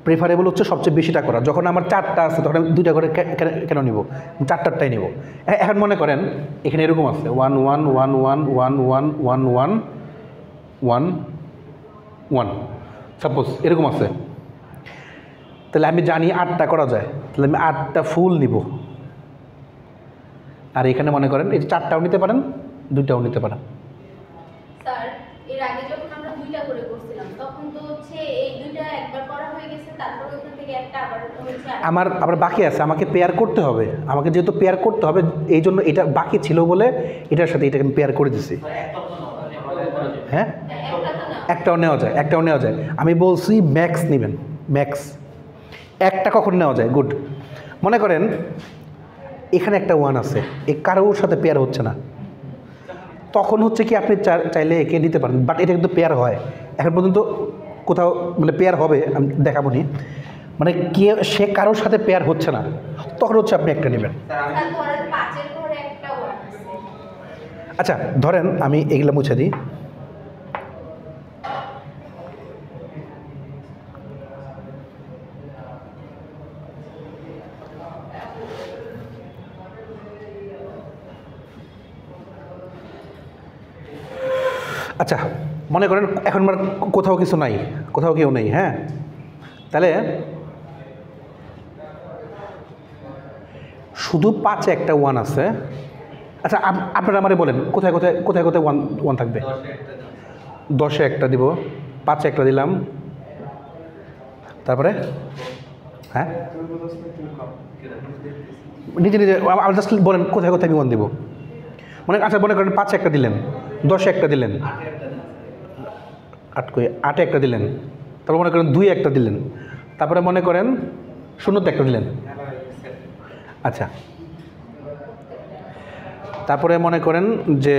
প্রেফারেবল হচ্ছে সবচেয়ে বেশিটা করা। যখন আমার চারটা আছে তখন আমি দুইটা করে কেন নিব? চারটারটাই নেব। এখন মনে করেন এখানে এরকম আছে 1 1 1 1 1 1 1 1 1 1, সাপোজ এরকম আছে। তাহলে আমি জানি 8টা করা যায়, তাহলে আমি 8টা ফুল নিব। আর এখানে মনে করেন এই 4টাও নিতে পারেন, 2টাও নিতে পারেন। স্যার, এর আগে যখন আমরা 2টা করে করছিলাম তখন তো হচ্ছে এই 2টা একবার করা হয়ে গেছে, তারপর ওখান থেকে একটা আবার হচ্ছে আমার আবার বাকি আছে, আমাকে পেয়ার করতে হবে। আমাকে যেহেতু পেয়ার করতে হবে, এই জন্য এটা বাকি ছিল বলে এটার সাথে এটাকে আমি পেয়ার করে দিছি। হ্যাঁ, একটাও নেওয়া যায়। আমি বলছি ম্যাক্স নেবেন, ম্যাক্স একটা কখন নেওয়া যায়? গুড। মনে করেন এখানে একটা 1 আছে, এ কারোর সাথে পেয়ার হচ্ছে না, তখন হচ্ছে কি আপনি চাইলে একে নিতে পারেন, বাট এটা কিন্তু পেয়ার হয়। এখন পর্যন্ত কোথাও মানে পেয়ার হবে আমি দেখাবো নি, মানে সে কারোর সাথে পেয়ার হচ্ছে না, তখন হচ্ছে আপনি একটা নেবেন। আচ্ছা ধরেন আমি এগুলো মুছে দিই। আচ্ছা মনে করেন এখন মানে কোথাও কিছু নাই, কোথাও কেউ নেই। হ্যাঁ, তাহলে শুধু 5-এ একটা 1 আছে। আচ্ছা আপনারা আমারে বলেন কোথায় 1 থাকবে? 10-এ একটা দিব, 5-এ একটা দিলাম, তারপরে হ্যাঁ নিজে আমার জাস্ট বলেন কোথায় আমি 1 দিব। আচ্ছা মনে করেন 5-এ একটা দিলেন, 10-এ একটা দিলেন, 8-এ একটা দিলেন, তারপর মনে করেন 2-এ একটা দিলেন, তারপরে মনে করেন 0-তে একটা দিলেন। আচ্ছা তারপরে মনে করেন যে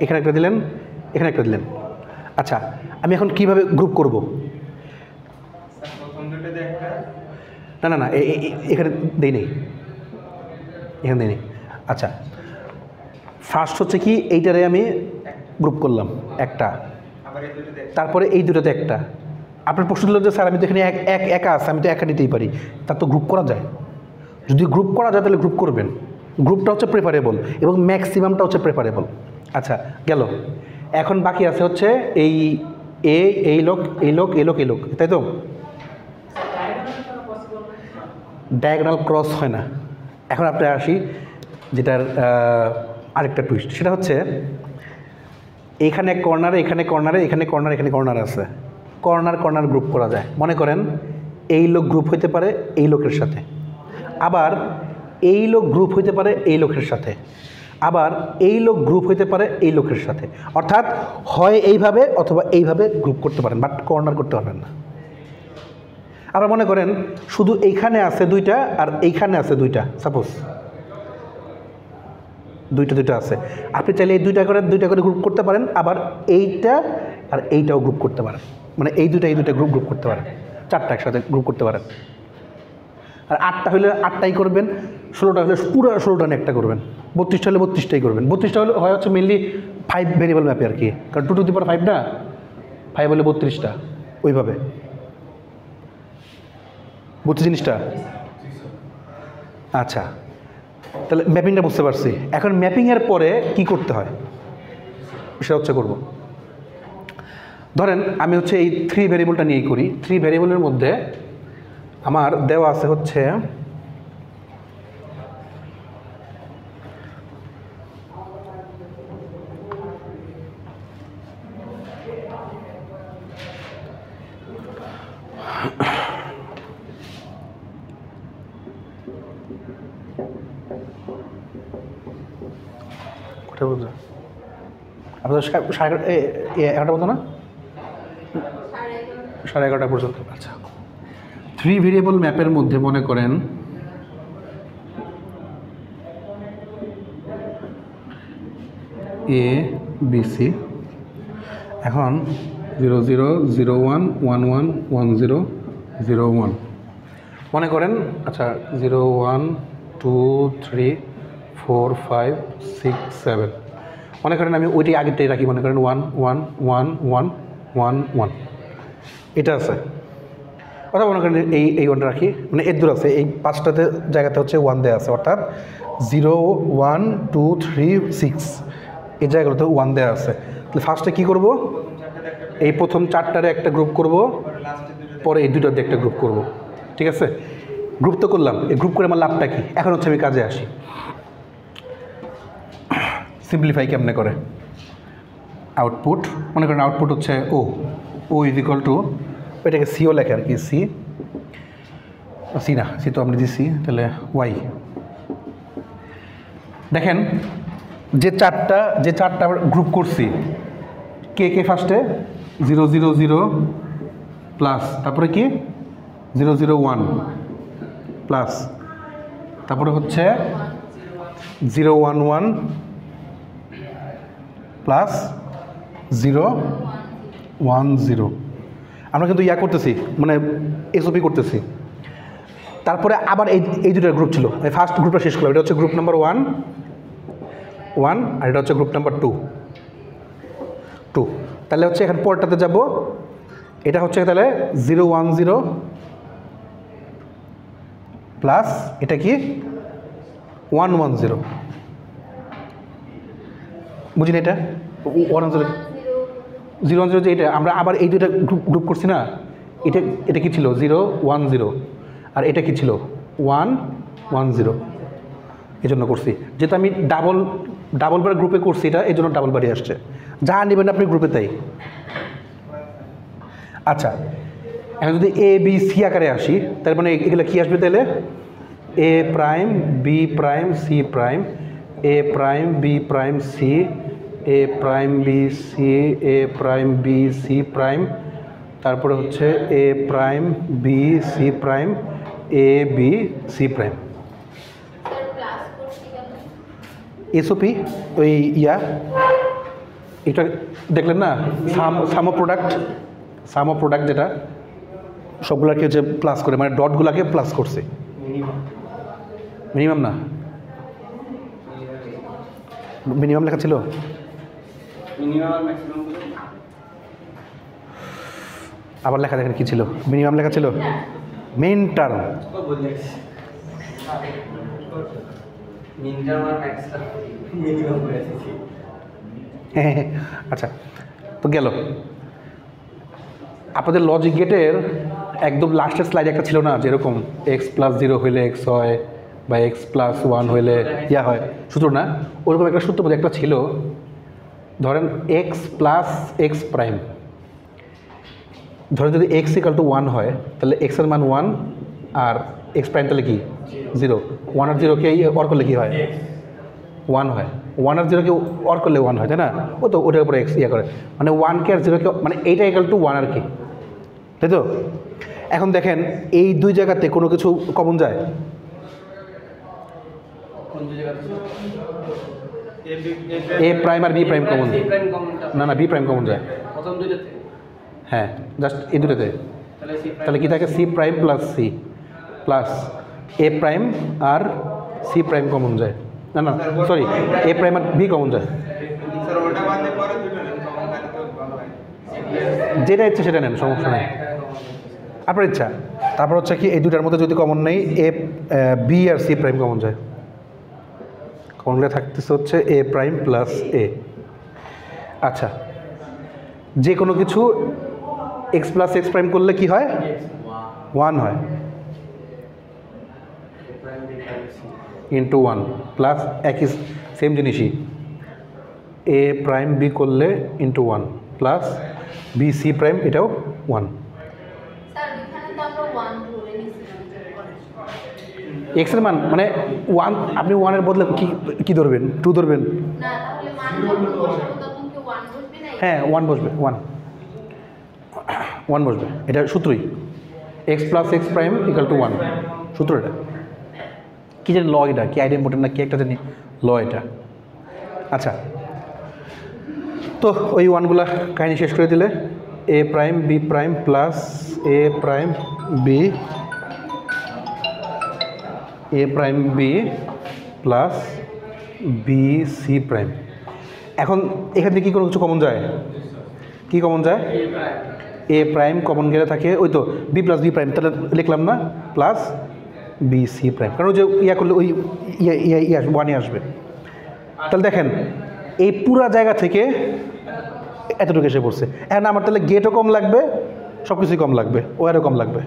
এখানে একটা দিলেন, এখানে একটা দিলেন। আচ্ছা আমি এখন কিভাবে গ্রুপ করব? না এখানে দেই নেই, এখানে দেই নেই। আচ্ছা ফার্স্ট হচ্ছে কি এইটারে আমি গ্রুপ করলাম একটা, তারপরে এই দুটোতে একটা। আপনার প্রশ্ন হলো যে স্যার আমি তো এখানে একা আছে, আমি তো একা নিতেই পারি, তার তো গ্রুপ করা যায়। যদি গ্রুপ করা যায় তাহলে গ্রুপ করবেন, গ্রুপটা হচ্ছে প্রেফারেবল এবং ম্যাক্সিমামটা হচ্ছে প্রেফারেবল। আচ্ছা গেল, এখন বাকি আছে হচ্ছে এই এই লোক এই লোক এই লোক এই লোক, তাই তো? ডায়াগোনাল ক্রস হয় না। এখন আপনি আসি যেটার আরেকটা টুইস্ট, সেটা হচ্ছে এইখানে কর্নারে এখানে কর্নারে এখানে কর্নার এখানে কর্নার আছে, কর্নার কর্নার গ্রুপ করা যায়। মনে করেন এই লোক গ্রুপ হইতে পারে এই লোকের সাথে, আবার এই লোক গ্রুপ হইতে পারে এই লোকের সাথে, আবার এই লোক গ্রুপ হইতে পারে এই লোকের সাথে। অর্থাৎ হয় এইভাবে অথবা এইভাবে গ্রুপ করতে পারেন, বাট কর্নার করতে পারবেন না। আবার মনে করেন শুধু এইখানে আছে দুইটা আর এইখানে আছে দুইটা, সাপোজ দুইটা আছে, আপনি চাইলে এই দুইটা করে গ্রুপ করতে পারেন, আবার এইটা আর এইটাও গ্রুপ করতে পারেন, মানে এই দুইটা গ্রুপ করতে পারেন, চারটা একসাথে গ্রুপ করতে পারেন। আর 8টা হলে 8টাই করবেন, 16টা হলে পুরো 16টা নিয়ে একটা করবেন, 32টা হলে 32টাই করবেন। 32টা হলে হয় হচ্ছে মেনলি 5 ভেরিয়েবল ম্যাপে আর কি, কারণ 2 টু দি পাওয়ার 5 না, 5 হলে 32টা, ওইভাবে বুঝছি জিনিসটা। আচ্ছা, তাহলে ম্যাপিংটা বুঝতে পারছি। এখন ম্যাপিংয়ের পরে কি করতে হয় সেটা হচ্ছে করব। ধরেন আমি হচ্ছে এই 3 ভেরিয়েবলটা নিয়েই করি। 3 ভেরিয়েবলের মধ্যে আমার দেওয়া আছে হচ্ছে কোথায় বলছো আপনাদের 11টা বলতো না, 11:30 পর্যন্ত। আচ্ছা, 3 ভেরিয়েবল ম্যাপের মধ্যে মনে করেন এ বি সি, এখন 0 0 0 1 1 1 1 0 0 1 মনে করেন। আচ্ছা 0 1 2 3 4 5 6 7 মনে করেন আমি ওইটাই আগেরটাই রাখি, মনে করেন 1 1 1 1 1 1 এটা আছে। অর্থাৎ মনে করেন এই 1টা রাখি, মানে এর দূর আছে, এই 5টাতে জায়গাতে হচ্ছে 1 দেওয়া আছে, অর্থাৎ 0 1 2 3 6 এই জায়গাগুলোতে 1 দেওয়া আছে। তাহলে ফার্স্টে কী করব, এই প্রথম 4টারে একটা গ্রুপ করব, পরে এই 2টাতে একটা গ্রুপ করব। ঠিক আছে, গ্রুপ তো করলাম, এই গ্রুপ করে আমার লাভটা কি? এখন হচ্ছে আমি কাজে আসি। সিম্পলিফাই কেমনে করে, আউটপুট মনে করেন আউটপুট হচ্ছে ও ইজ ইকুয়াল টু, এটাকে সিও লেখে আর কি, সি না, সি তো আমরা দিচ্ছি, তাহলে ওয়াই। দেখেন যে চারটা গ্রুপ করছি, কে ফার্স্টে 0 0 0 প্লাস, তারপরে কি 0 0 1 প্লাস, তারপরে হচ্ছে 0 1 1 প্লাস 0 1 0। আমরা কিন্তু ইয়া করতেছি, মানে এসওপি করতেছি। তারপরে আবার এই দুটো গ্রুপ ছিল, ফার্স্ট গ্রুপটা শেষ করলাম, এটা হচ্ছে গ্রুপ নাম্বার 1 আর এটা হচ্ছে গ্রুপ নাম্বার 2। তাহলে হচ্ছে এখানে পরটাতে যাব, এটা হচ্ছে তাহলে 0 1 0 প্লাস এটা কি 1 1 0, বুঝিনি এটা 1 0 0 1 0 যে এটা আমরা আবার এই দুইটা গ্রুপ করছি না, এটা কি ছিল 0 1 0 আর এটা কি ছিল 1 1 0, এই জন্য করছি। যেহেতু আমি ডাবল বার গ্রুপে করছি এটা, এই জন্য ডাবল বারই আসছে। যা নেবেন আপনি গ্রুপে তাই। আচ্ছা, এখন যদি এ বি সি আকারে আসি, তার মানে এগুলো কী আসবে তাহলে A prime B prime C prime, A prime B prime C, A prime B C, A prime B C prime, তারপরে হচ্ছে A prime B C prime, A B C prime. SOP ওই এটা দেখলেন না, সাম অফ প্রোডাক্ট যেটা সবগুলোকে হচ্ছে plus করে, মানে ডটগুলোকে প্লাস করছে, মিনিমাম না মিনিমাম লেখা ছিল? মিনিমাম আর ম্যাক্সিমাম আবার লেখা দেখেন কী ছিল? মিনিমাম লেখা ছিল মেইন টার্ম। মিন টার্ম আর ম্যাক্স টার্ম মিনিমাম করে এসেছি। আচ্ছা, তো গেল। আপনাদের লজিক গেটের একদম লাস্টের স্লাইড একটা ছিল না, যেরকম x+0 হইলে x হয় বা x+1 হইলে ইয়া হয়, সূত্র না? ওরকম একটা সূত্র বোধহয় একটা ছিল। ধরেন x+x প্রাইম, ধরেন যদি x = 1 হয় তাহলে x এর মান 1 আর x প্রাইম তাহলে কি 0। 1 আর 0 কে অর করলে কি হয়? 1 হয়। 1 আর 0 কে অর করলে 1 হয়, তাই না? ও তো ওটার উপরে x ইয়া করে, মানে 1 কে আর 0 কে, মানে এইটা = 1 আর কি, তাই তো? এখন দেখেন এই দুই জায়গাতে কোনো কিছু কমন যায়? কোন জায়গাতে এ প্রাইম আর B prime common? C prime কমনটা না না, বি প্রাইম কমন যায়। প্রথম দুইটাতে হ্যাঁ, জাস্ট এই দুটোতে। তাহলে সি তাহলে কি থাকে? C prime plus C plus A prime আর সি প্রাইম কমন যায়। না না সরি, এ প্রাইম আর বি কমন যায়। স্যার ওটা বাদে পরে দুটো নেন, কমন গাড়ি তো ভালো হয়। যেটা ইচ্ছে সেটা নেন, সমস্যা নেই, আপনার ইচ্ছা। তারপর হচ্ছে কি, এই দুটার মধ্যে যদি কমন নেই, A B R C prime common যায়। কমনগুলো থাকতেছে হচ্ছে এ প্রাইম প্লাস এ। আচ্ছা, যে কোনো কিছু x+x প্রাইম করলে কি হয়? 1 হয়, ইন্টু 1 প্লাস একই সেম জিনিসই এ প্রাইম বি করলে into 1 plus B C prime, এটাও 1। স্যার এখানে তো আমরা 1 ধরে নিয়েছিলাম। এক্সের মান মানে 1, আপনি 1 এর বদলে কি ধরবেন? 2 ধরবেন? না, তাহলে মান যখন বসাবো তখন কি 1 বসবে না? হ্যাঁ, 1 বসবে, 1 বসবে, এটা সূত্রই। x+x প্রাইম = 1, সূত্র এটা। কী জানি ল, এটা কি আইডেম্পোর্টেন্ট না কি একটা জানি ল এটা। আচ্ছা, তো ওই 1গুলা কাহিনী শেষ করে দিলে A prime B prime plus A prime B plus B C prime. এখন এখান থেকে কী কোনো কিছু কমন যায়? কি কমন যায়? এ প্রাইম কমন গেলে থাকে ওই তো বি প্লাস বি প্রাইম, তাহলে লিখলাম না প্লাস বি সি প্রাইম, কারণ ওই যে ইয়া করলে ওই ইয়া 1-ই আসবে। তাহলে দেখেন এই পুরা জায়গা থেকে এতটুকু এসে পড়ছে। এখন আমার তাহলে গেটও কম লাগবে, সব কিছুই কম লাগবে, ওয়ারও কম লাগবে।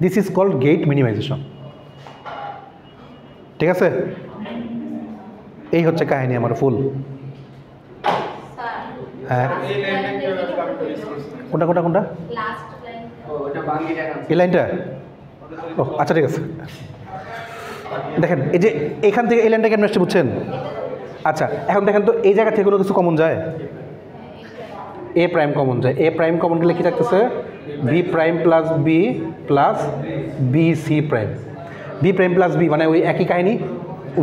This is called gate minimization. ঠিক আছে, এই হচ্ছে কাহিনী আমার ফুল। স্যার হ্যাঁ, এই লাইনটা কিভাবে স্টার্ট করেছি? কোনটা লাস্ট লাইন ও ওটা বাঙ্গি দেখান এই লাইনটা? ও আচ্ছা, ঠিক আছে। দেখেন এই যে এখান থেকে এই লাইনটা কেমন আসছে বুঝছেন? আচ্ছা, এখন দেখেন তো এই জায়গা থেকে কোনো কিছু কমন যায়? এ প্রাইম কমন যায়। এ প্রাইম কমন গেলে কি থাকতেছে? B prime plus B plus B C prime. B prime plus B মানে ওই একই কাহিনী,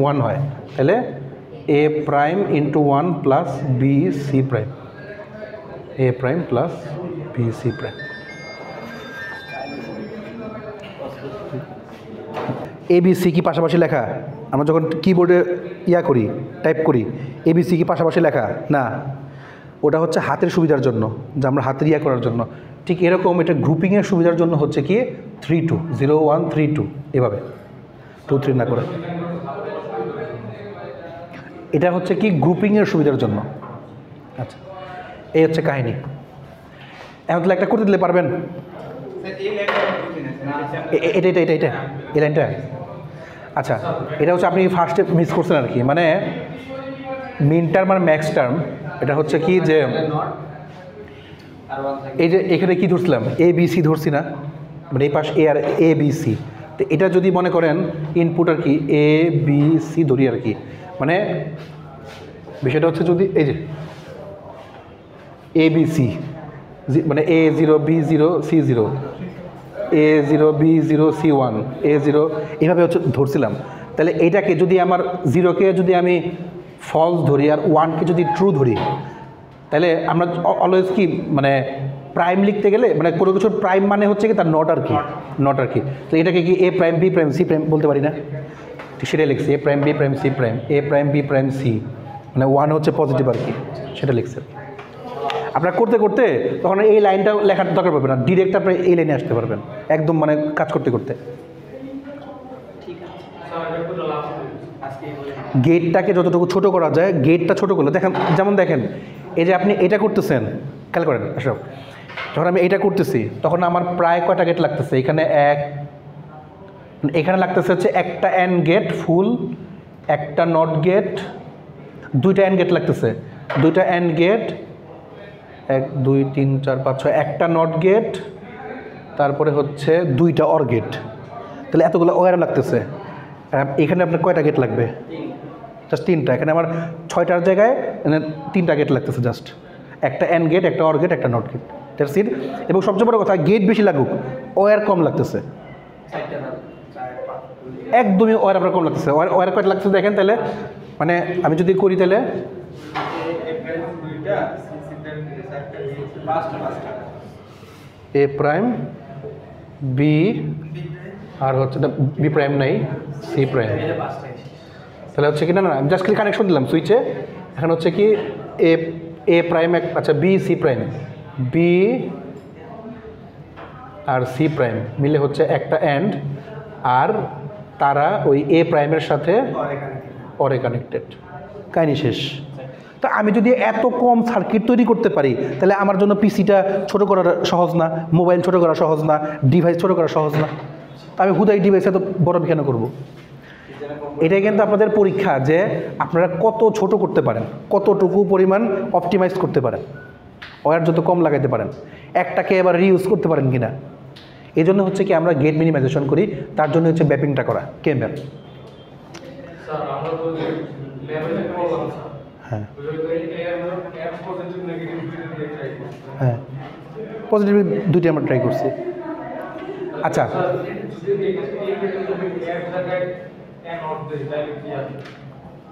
1 হয়। তাহলে A prime into 1 plus B C prime, A prime plus B C prime. A B C কি পাশাপাশি লেখা? আমরা যখন কিবোর্ডে ইয়া করি, টাইপ করি, এ বি সি কি পাশাপাশি লেখা? না, ওটা হচ্ছে হাতের সুবিধার জন্য, যে আমরা হাতের ইয়া করার জন্য। ঠিক এরকম এটা গ্রুপিংয়ের সুবিধার জন্য হচ্ছে কি 3-2, 0-1-3-2 এভাবে 2-3 না করে। এটা হচ্ছে কি গ্রুপিংয়ের সুবিধার জন্য। আচ্ছা, এই হচ্ছে কাহিনী। এখন তাহলে একটা করতে দিলে পারবেন? স্যার এই লাইনটা বুঝিনা স্যার। এটা এই লাইনটা। আচ্ছা, এটা হচ্ছে আপনি ফার্স্টে মিস করছেন আর কি, মানে মিন টার্ম আর ম্যাক্স টার্ম। এটা হচ্ছে কি যে এই যে এখানে কি ধরছিলাম, এ বি সি ধরছি না, মানে এই পাশ এ আর এ বি সি। তো এটা যদি মনে করেন ইনপুট আর কি এ বি সি ধরি আর কি, মানে বিষয়টা হচ্ছে যদি এই যে এ বি সি মানে A0 B0 C0, A0 B0 C1 A0 এইভাবে হচ্ছে ধরছিলাম। তাহলে এইটাকে যদি আমার 0কে যদি আমি ফলস ধরি আর 1কে যদি ট্রু ধরি, তাহলে আমরা অলওয়েজ কি মানে প্রাইম লিখতে গেলে মানে কোনো কিছুর প্রাইম মানে হচ্ছে কি তার নট আর কি। তো এটাকে কি A prime B prime C prime বলতে পারি না? ঠিক সেটাই লিখছি, A prime B prime C prime, A prime B prime C, মানে 1 হচ্ছে পজিটিভ আর কি, সেটা লিখছে। আপনারা করতে করতে তখন এই লাইনটা লেখার দরকার পড়বে না, ডিরেক্ট আপনি এই লাইনে আসতে পারবেন একদম মানে কাজ করতে করতে। ঠিক আছে স্যার, এটা পুরো লাভ আজকে বলে গেটটাকে যতটুকু ছোট করা যায়, গেটটা ছোট করলে দেখেন, যেমন দেখেন এই যে আপনি এটা করতেছেন, খেয়াল করেন এসব, যখন আমি এটা করতেছি তখন আমার প্রায় কয়টা গেট লাগতেছে, এখানে এখানে লাগতেছে হচ্ছে একটা অ্যান্ড গেট ফুল, একটা নট গেট, দুইটা অ্যান্ড গেট লাগতেছে, দুইটা অ্যান্ড গেট, 1 2 3 4 5 6, একটা নট গেট, তারপরে হচ্ছে দুইটা অর গেট, তাহলে এতগুলো ওয়্যার লাগতেছে। এখানে আপনার কয়টা গেট লাগবে? জাস্ট 3টা। এখানে আমার 6টার জায়গায় 3টা গেট লাগতেছে, জাস্ট একটা অ্যান্ড গেট, একটা অর গেট, একটা নট গেট, দ্যাটস ইট। এবং সবচেয়ে বড় কথা, গেট বেশি লাগুক, ওয়্যার কম লাগতেছে, চারটা দাও, 4 5 একদমই ওয়্যার আপনার কম লাগতেছে। ওয়্যার কয়টা লাগতেছে দেখেন, তাহলে মানে আমি যদি করি তাহলে দুইটা সিসিটার চারটা দিয়েছে, পাঁচটা এ প্রাইম বি আর হচ্ছে বি প্রাইম নাই, সি প্রাইম, এটা 5টা এসে তাহলে হচ্ছে কি না আমি জাস্ট খালি কানেকশন দিলাম সুইচে। এখন হচ্ছে কি এ প্রাইম, আচ্ছা বি সি প্রাইম, বি আর সি প্রাইম মিলে হচ্ছে একটা অ্যান্ড, আর তারা ওই এ প্রাইমের সাথে অরে কানেক্টেড, কাহিনি শেষ। তা আমি যদি এত কম সার্কিট তৈরি করতে পারি, তাহলে আমার জন্য পিসিটা ছোট করা সহজ না, মোবাইল ছোট করা সহজ না, ডিভাইস ছোট করা সহজ না, তা আমি হুদাই ডিভাইসে তো বড় কেন করবো? এটাই কিন্তু আপনাদের পরীক্ষা, যে আপনারা কত ছোট করতে পারেন, কতটুকু পরিমাণ অপটিমাইজ করতে পারেন, ওয়্যার যত কম লাগাইতে পারেন, একটাকে এবার রিইউজ করতে পারেন কিনা। এই জন্য হচ্ছে কি আমরা গেট মিনিমাইজেশন করি, তার জন্য হচ্ছে ব্যাপিংটা করা, কে ম্যাপ। স্যার আমরা তো লেভেলে প্রবলেম স্যার, হ্যাঁ ওই তো এর এর পজিটিভ নেগেটিভ দুটো দিয়ে ট্রাই করছি। হ্যাঁ, পজিটিভ দুইটা আমরা ট্রাই করছি। আচ্ছা, স্যার যদি এই ক্ষেত্রে যদি এক জায়গায় এন অফ দেই তাহলে কি হবে?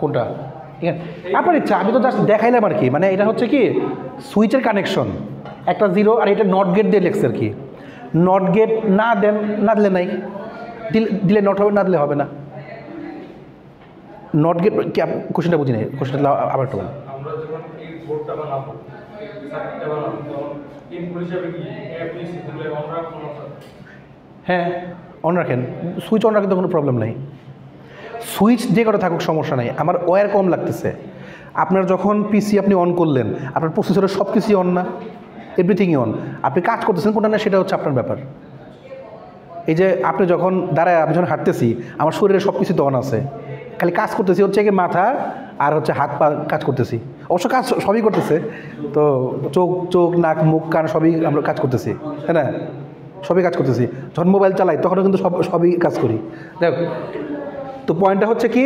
কোনটা? ঠিক আছে, আপনার ইচ্ছা, আমি তো জাস্ট দেখাইলাম আর কি। মানে এটা হচ্ছে কি সুইচের কানেকশন, একটা 0 আর এটা নট গেট দিয়ে লেখছে আর কি। নট গেট না দেন, না দিলে নাই, দিলে নট হবে, না দিলে হবে না। নট গেট কি, কোশ্চেনটা বুঝি নাই, কোশ্চেনটা আবার একটু বলুন। আমরা যখন এই বোর্ডটা বানাবো, সার্কিটটা বানাবো, তখন ইনপুট হিসাবে কি এবিসি দিলে আমরা কোনো স্যার? হ্যাঁ অন রাখেন, সুইচ অন রাখেন তো কোনো প্রবলেম নাই। সুইচ যে কটা থাকুক সমস্যা নাই, আমার ওয়্যার কম লাগতেছে। আপনার যখন পিসি আপনি অন করলেন, আপনার প্রসেসরের সব কিছুই অন না, এভরিথিংই অন, আপনি কাজ করতেছেন কোনটা না সেটা হচ্ছে আপনার ব্যাপার। এই যে আপনি যখন দাঁড়ায়, আমি যখন হাঁটতেছি, আমার শরীরের সব কিছু তো অন আছে, খালি কাজ করতেছি হচ্ছে কি মাথা আর হচ্ছে হাত পা কাজ করতেছি, অবশ্য কাজ সবই করতেছে, তো চোখ নাক মুখ কান সবই আমরা কাজ করতেছি, তাই না? সবই কাজ করতেছি। যখন মোবাইল চালাই তখনও কিন্তু সবই কাজ করি। দেখ, তো পয়েন্টটা হচ্ছে কি,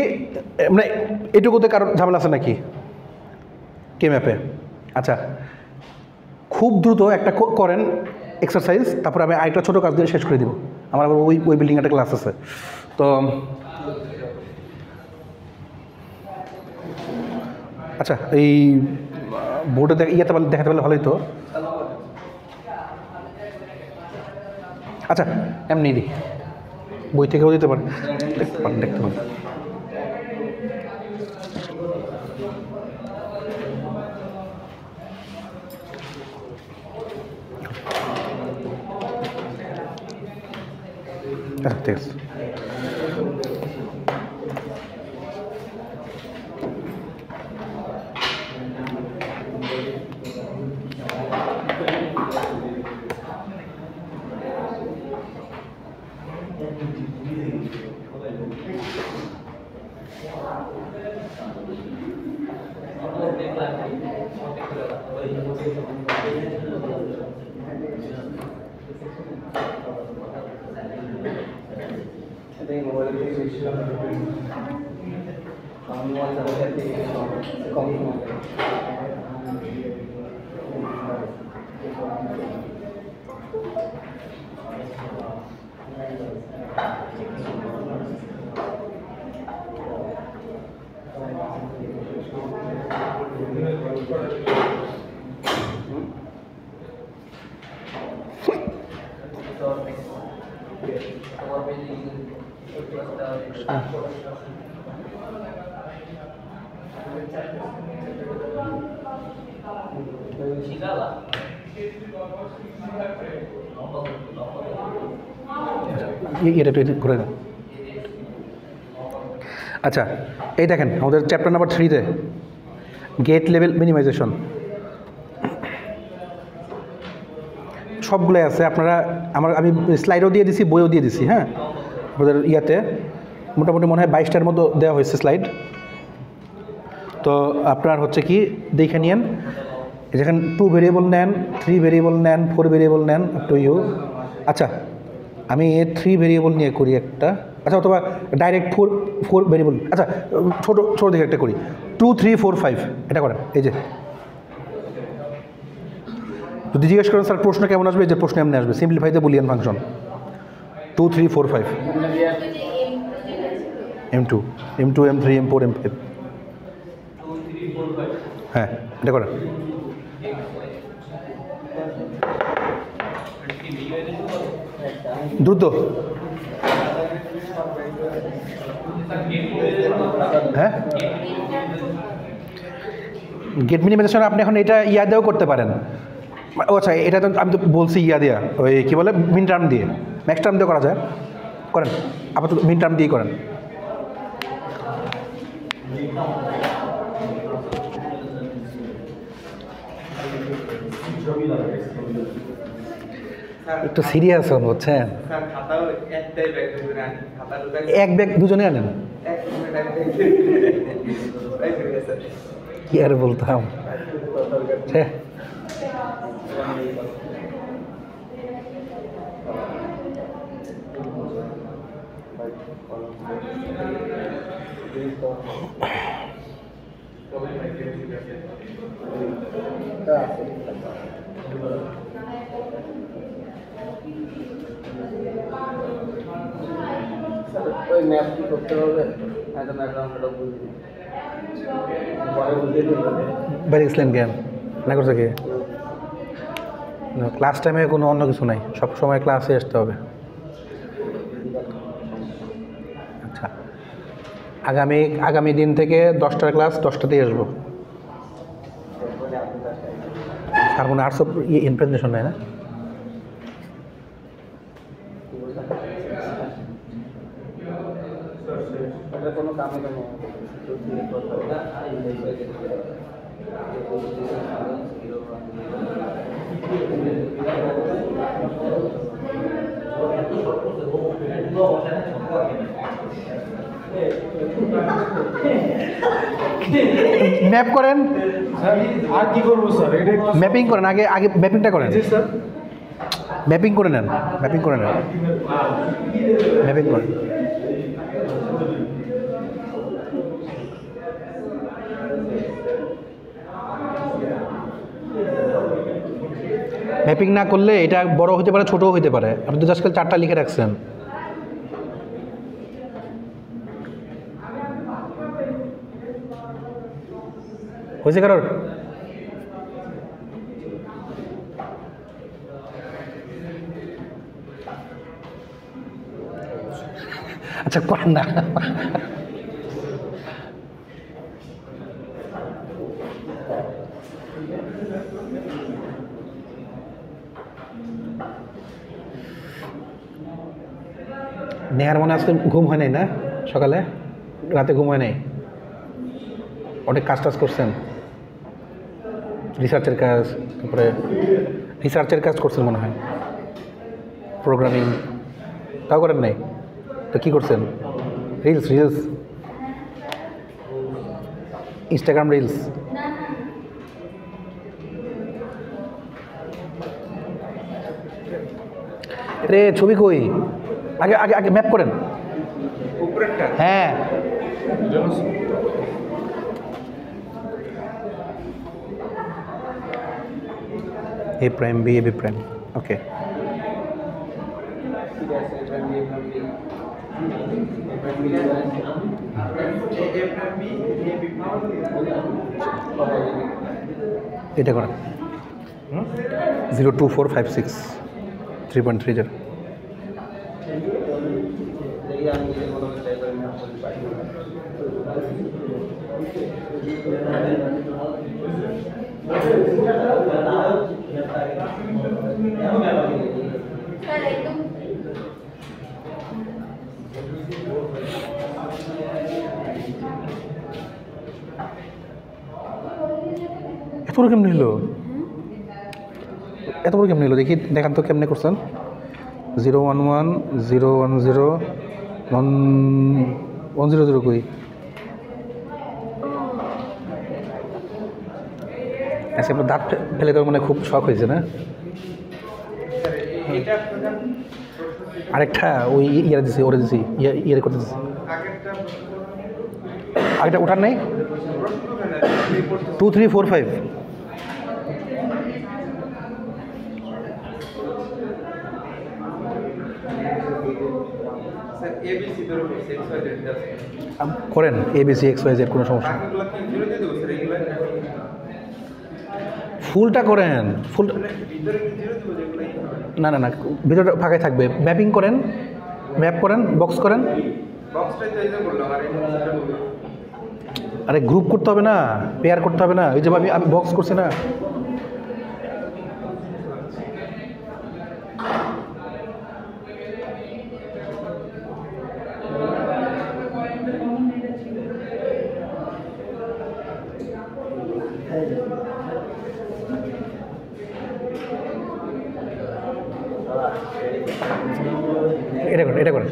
মানে এটুকুতে কারোর ঝামেলা আছে নাকি কে ম্যাপে? আচ্ছা, খুব দ্রুত একটা করেন এক্সারসাইজ, তারপরে আমি আরেকটা ছোটো কাজ দিয়ে শেষ করে দিব। আমার আবার ওই বিল্ডিং একটা ক্লাস আছে, তো আচ্ছা এই বোর্ডে দেখাতে পারলে ভালোই তো। আচ্ছা এমনি দিই, বই থেকেও দিতে পারেন, দেখতে পারেন। আচ্ছা ঠিক আছে। শিখালা এটা একটু ঘুরে দেন। আচ্ছা, এই দেখেন আমাদের চ্যাপ্টার নাম্বার 3-তে গেট লেভেল মিনিমাইজেশন সবগুলোই আছে। আপনারা আমি স্লাইডও দিয়ে দিছি, বইও দিয়ে দিছি। হ্যাঁ, আমাদের ইয়াতে মোটামুটি মনে হয় 22টার মতো দেওয়া হয়েছে স্লাইড। তো আপনার হচ্ছে কি দেখে নিন, যেখানে 2 ভেরিয়েবল নেন, 3 ভেরিয়েবল নেন, 4 ভেরিয়েবল নেন, আপ টু ইউ। আচ্ছা, আমি 3 ভেরিয়েবল নিয়ে করি একটা। আচ্ছা, অথবা ডাইরেক্ট 4 ভেরিয়েবল। আচ্ছা, ছোটো দিকে একটা করি, 2 3 4 5 এটা করেন। এই যে যদি জিজ্ঞেস করেন স্যার প্রশ্ন কেমন আসবে, এই যে প্রশ্ন এমনি আসবে, simplify the Boolean function 2 3 4 5 M2 M2 M3 M4 M5। হ্যাঁ, এটা করেন। দ্রুত। হ্যাঁ, গেট মিনিমাইজেশন আপনি এখন এটা ইয়া দিয়েও করতে পারেন। ও আচ্ছা, এটা তো আমি তো বলছি ইয়া দিয়া, ওই কী বলে মিন টার্ম দিয়ে, ম্যাক্স টার্ম দিয়ে করা যায়। করেন, আপাতত মিন টার্ম দিয়ে করেন। একটু সিরিয়াস হন, বুঝছেন? স্যার খাতাও একটাই ব্যাগ ধরে আনি, খাতার ব্যাগ এক ব্যাগ দুজনে আনেন, এক ব্যাগ স্যার কি আর বলতাম। হ্যাঁ, ওই ম্যাপ কি করতে হবে? হয়তো ম্যাপটা আমরা বুঝে দিই, পরে বুঝে দিই। বাইরে গেছিলেন জ্ঞান না করছে কি? ক্লাস টাইমে কোনো অন্য কিছু নাই, সব সময় ক্লাসে আসতে হবে। আচ্ছা, আগামী দিন থেকে 10টার ক্লাস 10টাতেই আসবো। আর মনে আর্টস ইনপ্রেজেন্টেশন নেয় না? এটা কোনো কামে কেন ম্যাপ করেন, আর কি করবো স্যার? এটা একটু ম্যাপিং করেন, আগে ম্যাপিংটা করেন, স্যার ম্যাপিং করে নেন, ম্যাপিং করে নেন, ম্যাপিং করেন। ম্যাপিং না করলে এটা বড় হতে পারে, ছোটও হতে পারে। আপনি তো আজকাল 4টা লিখে রাখছেন। হয়েছে কারোর? আচ্ছা, করেন না। নেহার মনে আজকে ঘুম হয় নাই না? সকালে রাতে ঘুম হয় নাই? অনেক কাজ টাজ করছেন, রিসার্চের কাজ, তারপরে রিসার্চের কাজ করছেন মনে হয়, প্রোগ্রামিং তাও করেন নাই? তো কী করছেন? Reels Instagram reels? রে ছবি কই? আগে ম্যাপ করেন। উপরেরটা হ্যাঁ, A prime B, B prime. Okay. ঠিক আছে, এটা নিয়ে ভাবি। এটা করেন 02456 3.30। আমি নিজের মতো ট্রাই করে ম্যাপ করতে পারি। স্যার একদম এত বড় কেমনে হলো? এত বড় কেমনে হলো? দেখি দেখান তো কেমনে করছেন। 011 010 100 কই? আচ্ছা, আপনার দাঁত ফেলে দেওয়ার মানে খুব শখ হয়েছে না? এটা আপনার আরেকটা ওই ইয়ে দিছি, ওরে দিছি, ইয়ে করতে দিছি। আগেরটা আরেকটা ওঠার নেই? প্রশ্ন কেন 2 3 4 5 স্যার এবিসি ধরে বলছি XYZ আছে করেন ABC XYZ, কোনো সমস্যা নেই। বাকিগুলো কি জুড়ে দিয়ে দেবো স্যার এগুলো ফুলটা করেন, ফুল ভিতরে কি জুড়ে দেবো যেগুলো না না না, ভিতরটা ফাঁকাই থাকবে। ম্যাপিং করেন, ম্যাপ করেন, বক্স করেন। বক্সটাই তো এই যে বললাম আর এটা বলবো আরে গ্রুপ করতে হবে না, পেয়ার করতে হবে না। ওই যে আমি বক্স করছি না। এটা করেন, এটা করেন।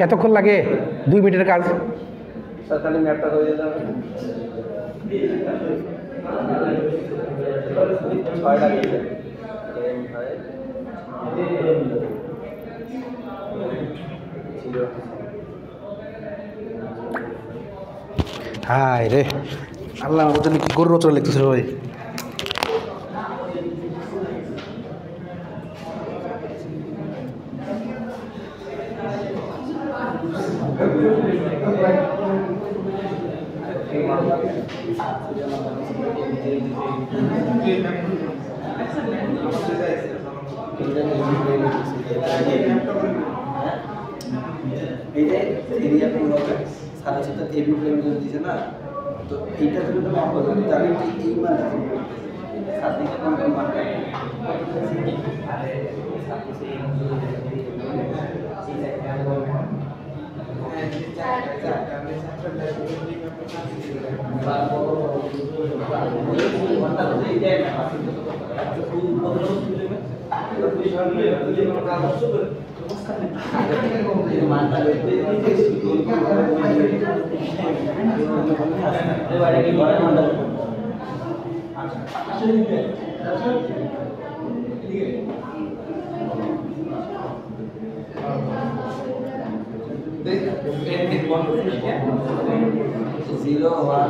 এতক্ষণ লাগে? 2 মিনিটের কাজ। স্যার তাহলে ম্যাপটা করে দিতে হবে 6 লাগে হায় রে আল্লাহ, আমার জন্য কি গরুর রচনা লিখতেছে ভাই। এই যে এরিয়া প্লেন হবে সারা সাথে এবি প্লেন দিয়েছে না, তো এইটা যদি তুমি অফ করো তাহলে এই মানটা সাথে কোন কোন মানটা zero one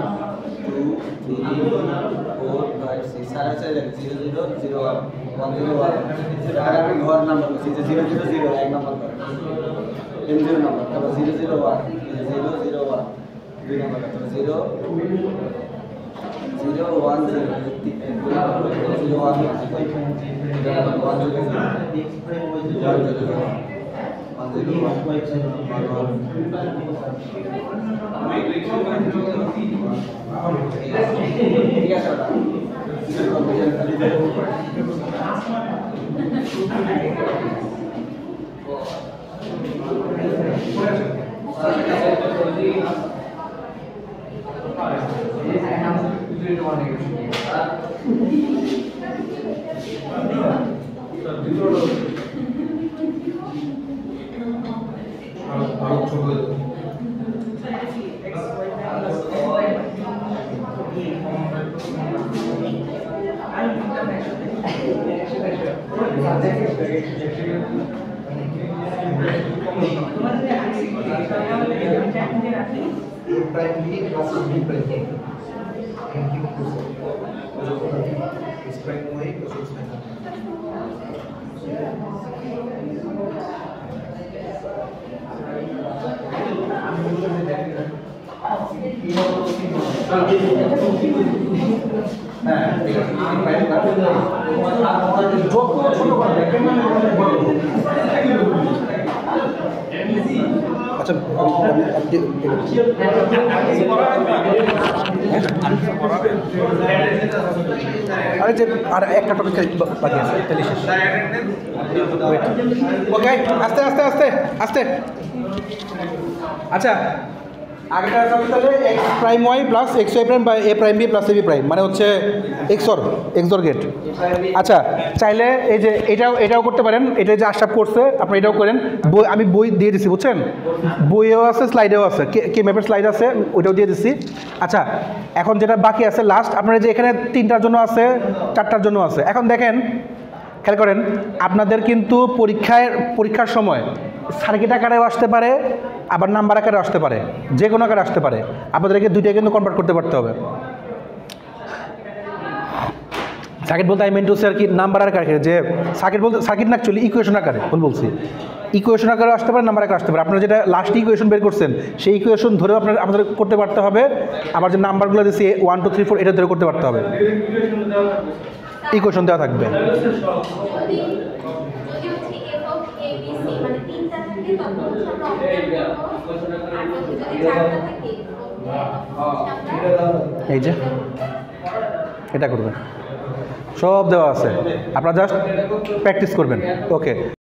two three four five six सारा चले जीरो जीरो जीरो वन 101 अगर আমি ঘর নাম্বার বলছি যে 000 এক নাম্বার করে M0 নাম্বার তারপর 001 001 দুই নাম্বার তারপর 0 ঠিক আছে Thank you. হ্যাঁ ঠিক আছে যত ছোট করা যায় কেন আচ্ছা আরে যে আর একটা টপিক বাকি আছে তাহলে শেষ ওকে আস্তে আস্তে আস্তে আস্তে আচ্ছা আগেটা আছে তাহলে x prime y plus x y prime বা A prime B plus A B prime মানে হচ্ছে এক্সর গেট আচ্ছা চাইলে এই যে এটাও করতে পারেন, এটা যে আশরাফ করছে আপনি এটাও করেন। বই আমি বই দিয়ে দিচ্ছি বুঝছেন, বইয়েও আছে স্লাইডেও আছে, কে ম্যাপের স্লাইড আছে ওইটাও দিয়ে দিচ্ছি। আচ্ছা এখন যেটা বাকি আছে লাস্ট, আপনার যে এখানে 3টার জন্য আছে 4টার জন্য আছে। এখন দেখেন খেয়াল করেন আপনাদের কিন্তু পরীক্ষার সময় সার্কিট আকারেও আসতে পারে আবার নাম্বার আকারে আসতে পারে, যে কোনো আকারে আসতে পারে। আপনাদেরকে দুইটাই কিন্তু কনভার্ট করতে পারতে হবে। সার্কিট বলতে আই মিন টু সে আর কি নাম্বার আকারে, যে সার্কিট না অ্যাকচুয়ালি ইকুয়েশন আকারে বলছি, ইকুয়েশন আকারে আসতে পারে নাম্বার আকারে আসতে পারে। আপনারা যেটা লাস্ট ইকুয়েশন বের করছেন সেই ইকুয়েশন ধরেও আপনাদের করতে পারতে হবে, আবার যে নাম্বারগুলো দিচ্ছি 1 2 3 4 এটা ধরে করতে পারতে হবে, ইকুয়েশন দেওয়া থাকবে। যদি হচ্ছে f of A B C মানে 3টা থাকে তখন হচ্ছে আমরা আর যদি 4টা থাকে এই যে এটা করবেন, সব দেওয়া আছে, আপনারা জাস্ট প্র্যাকটিস করবেন। ওকে।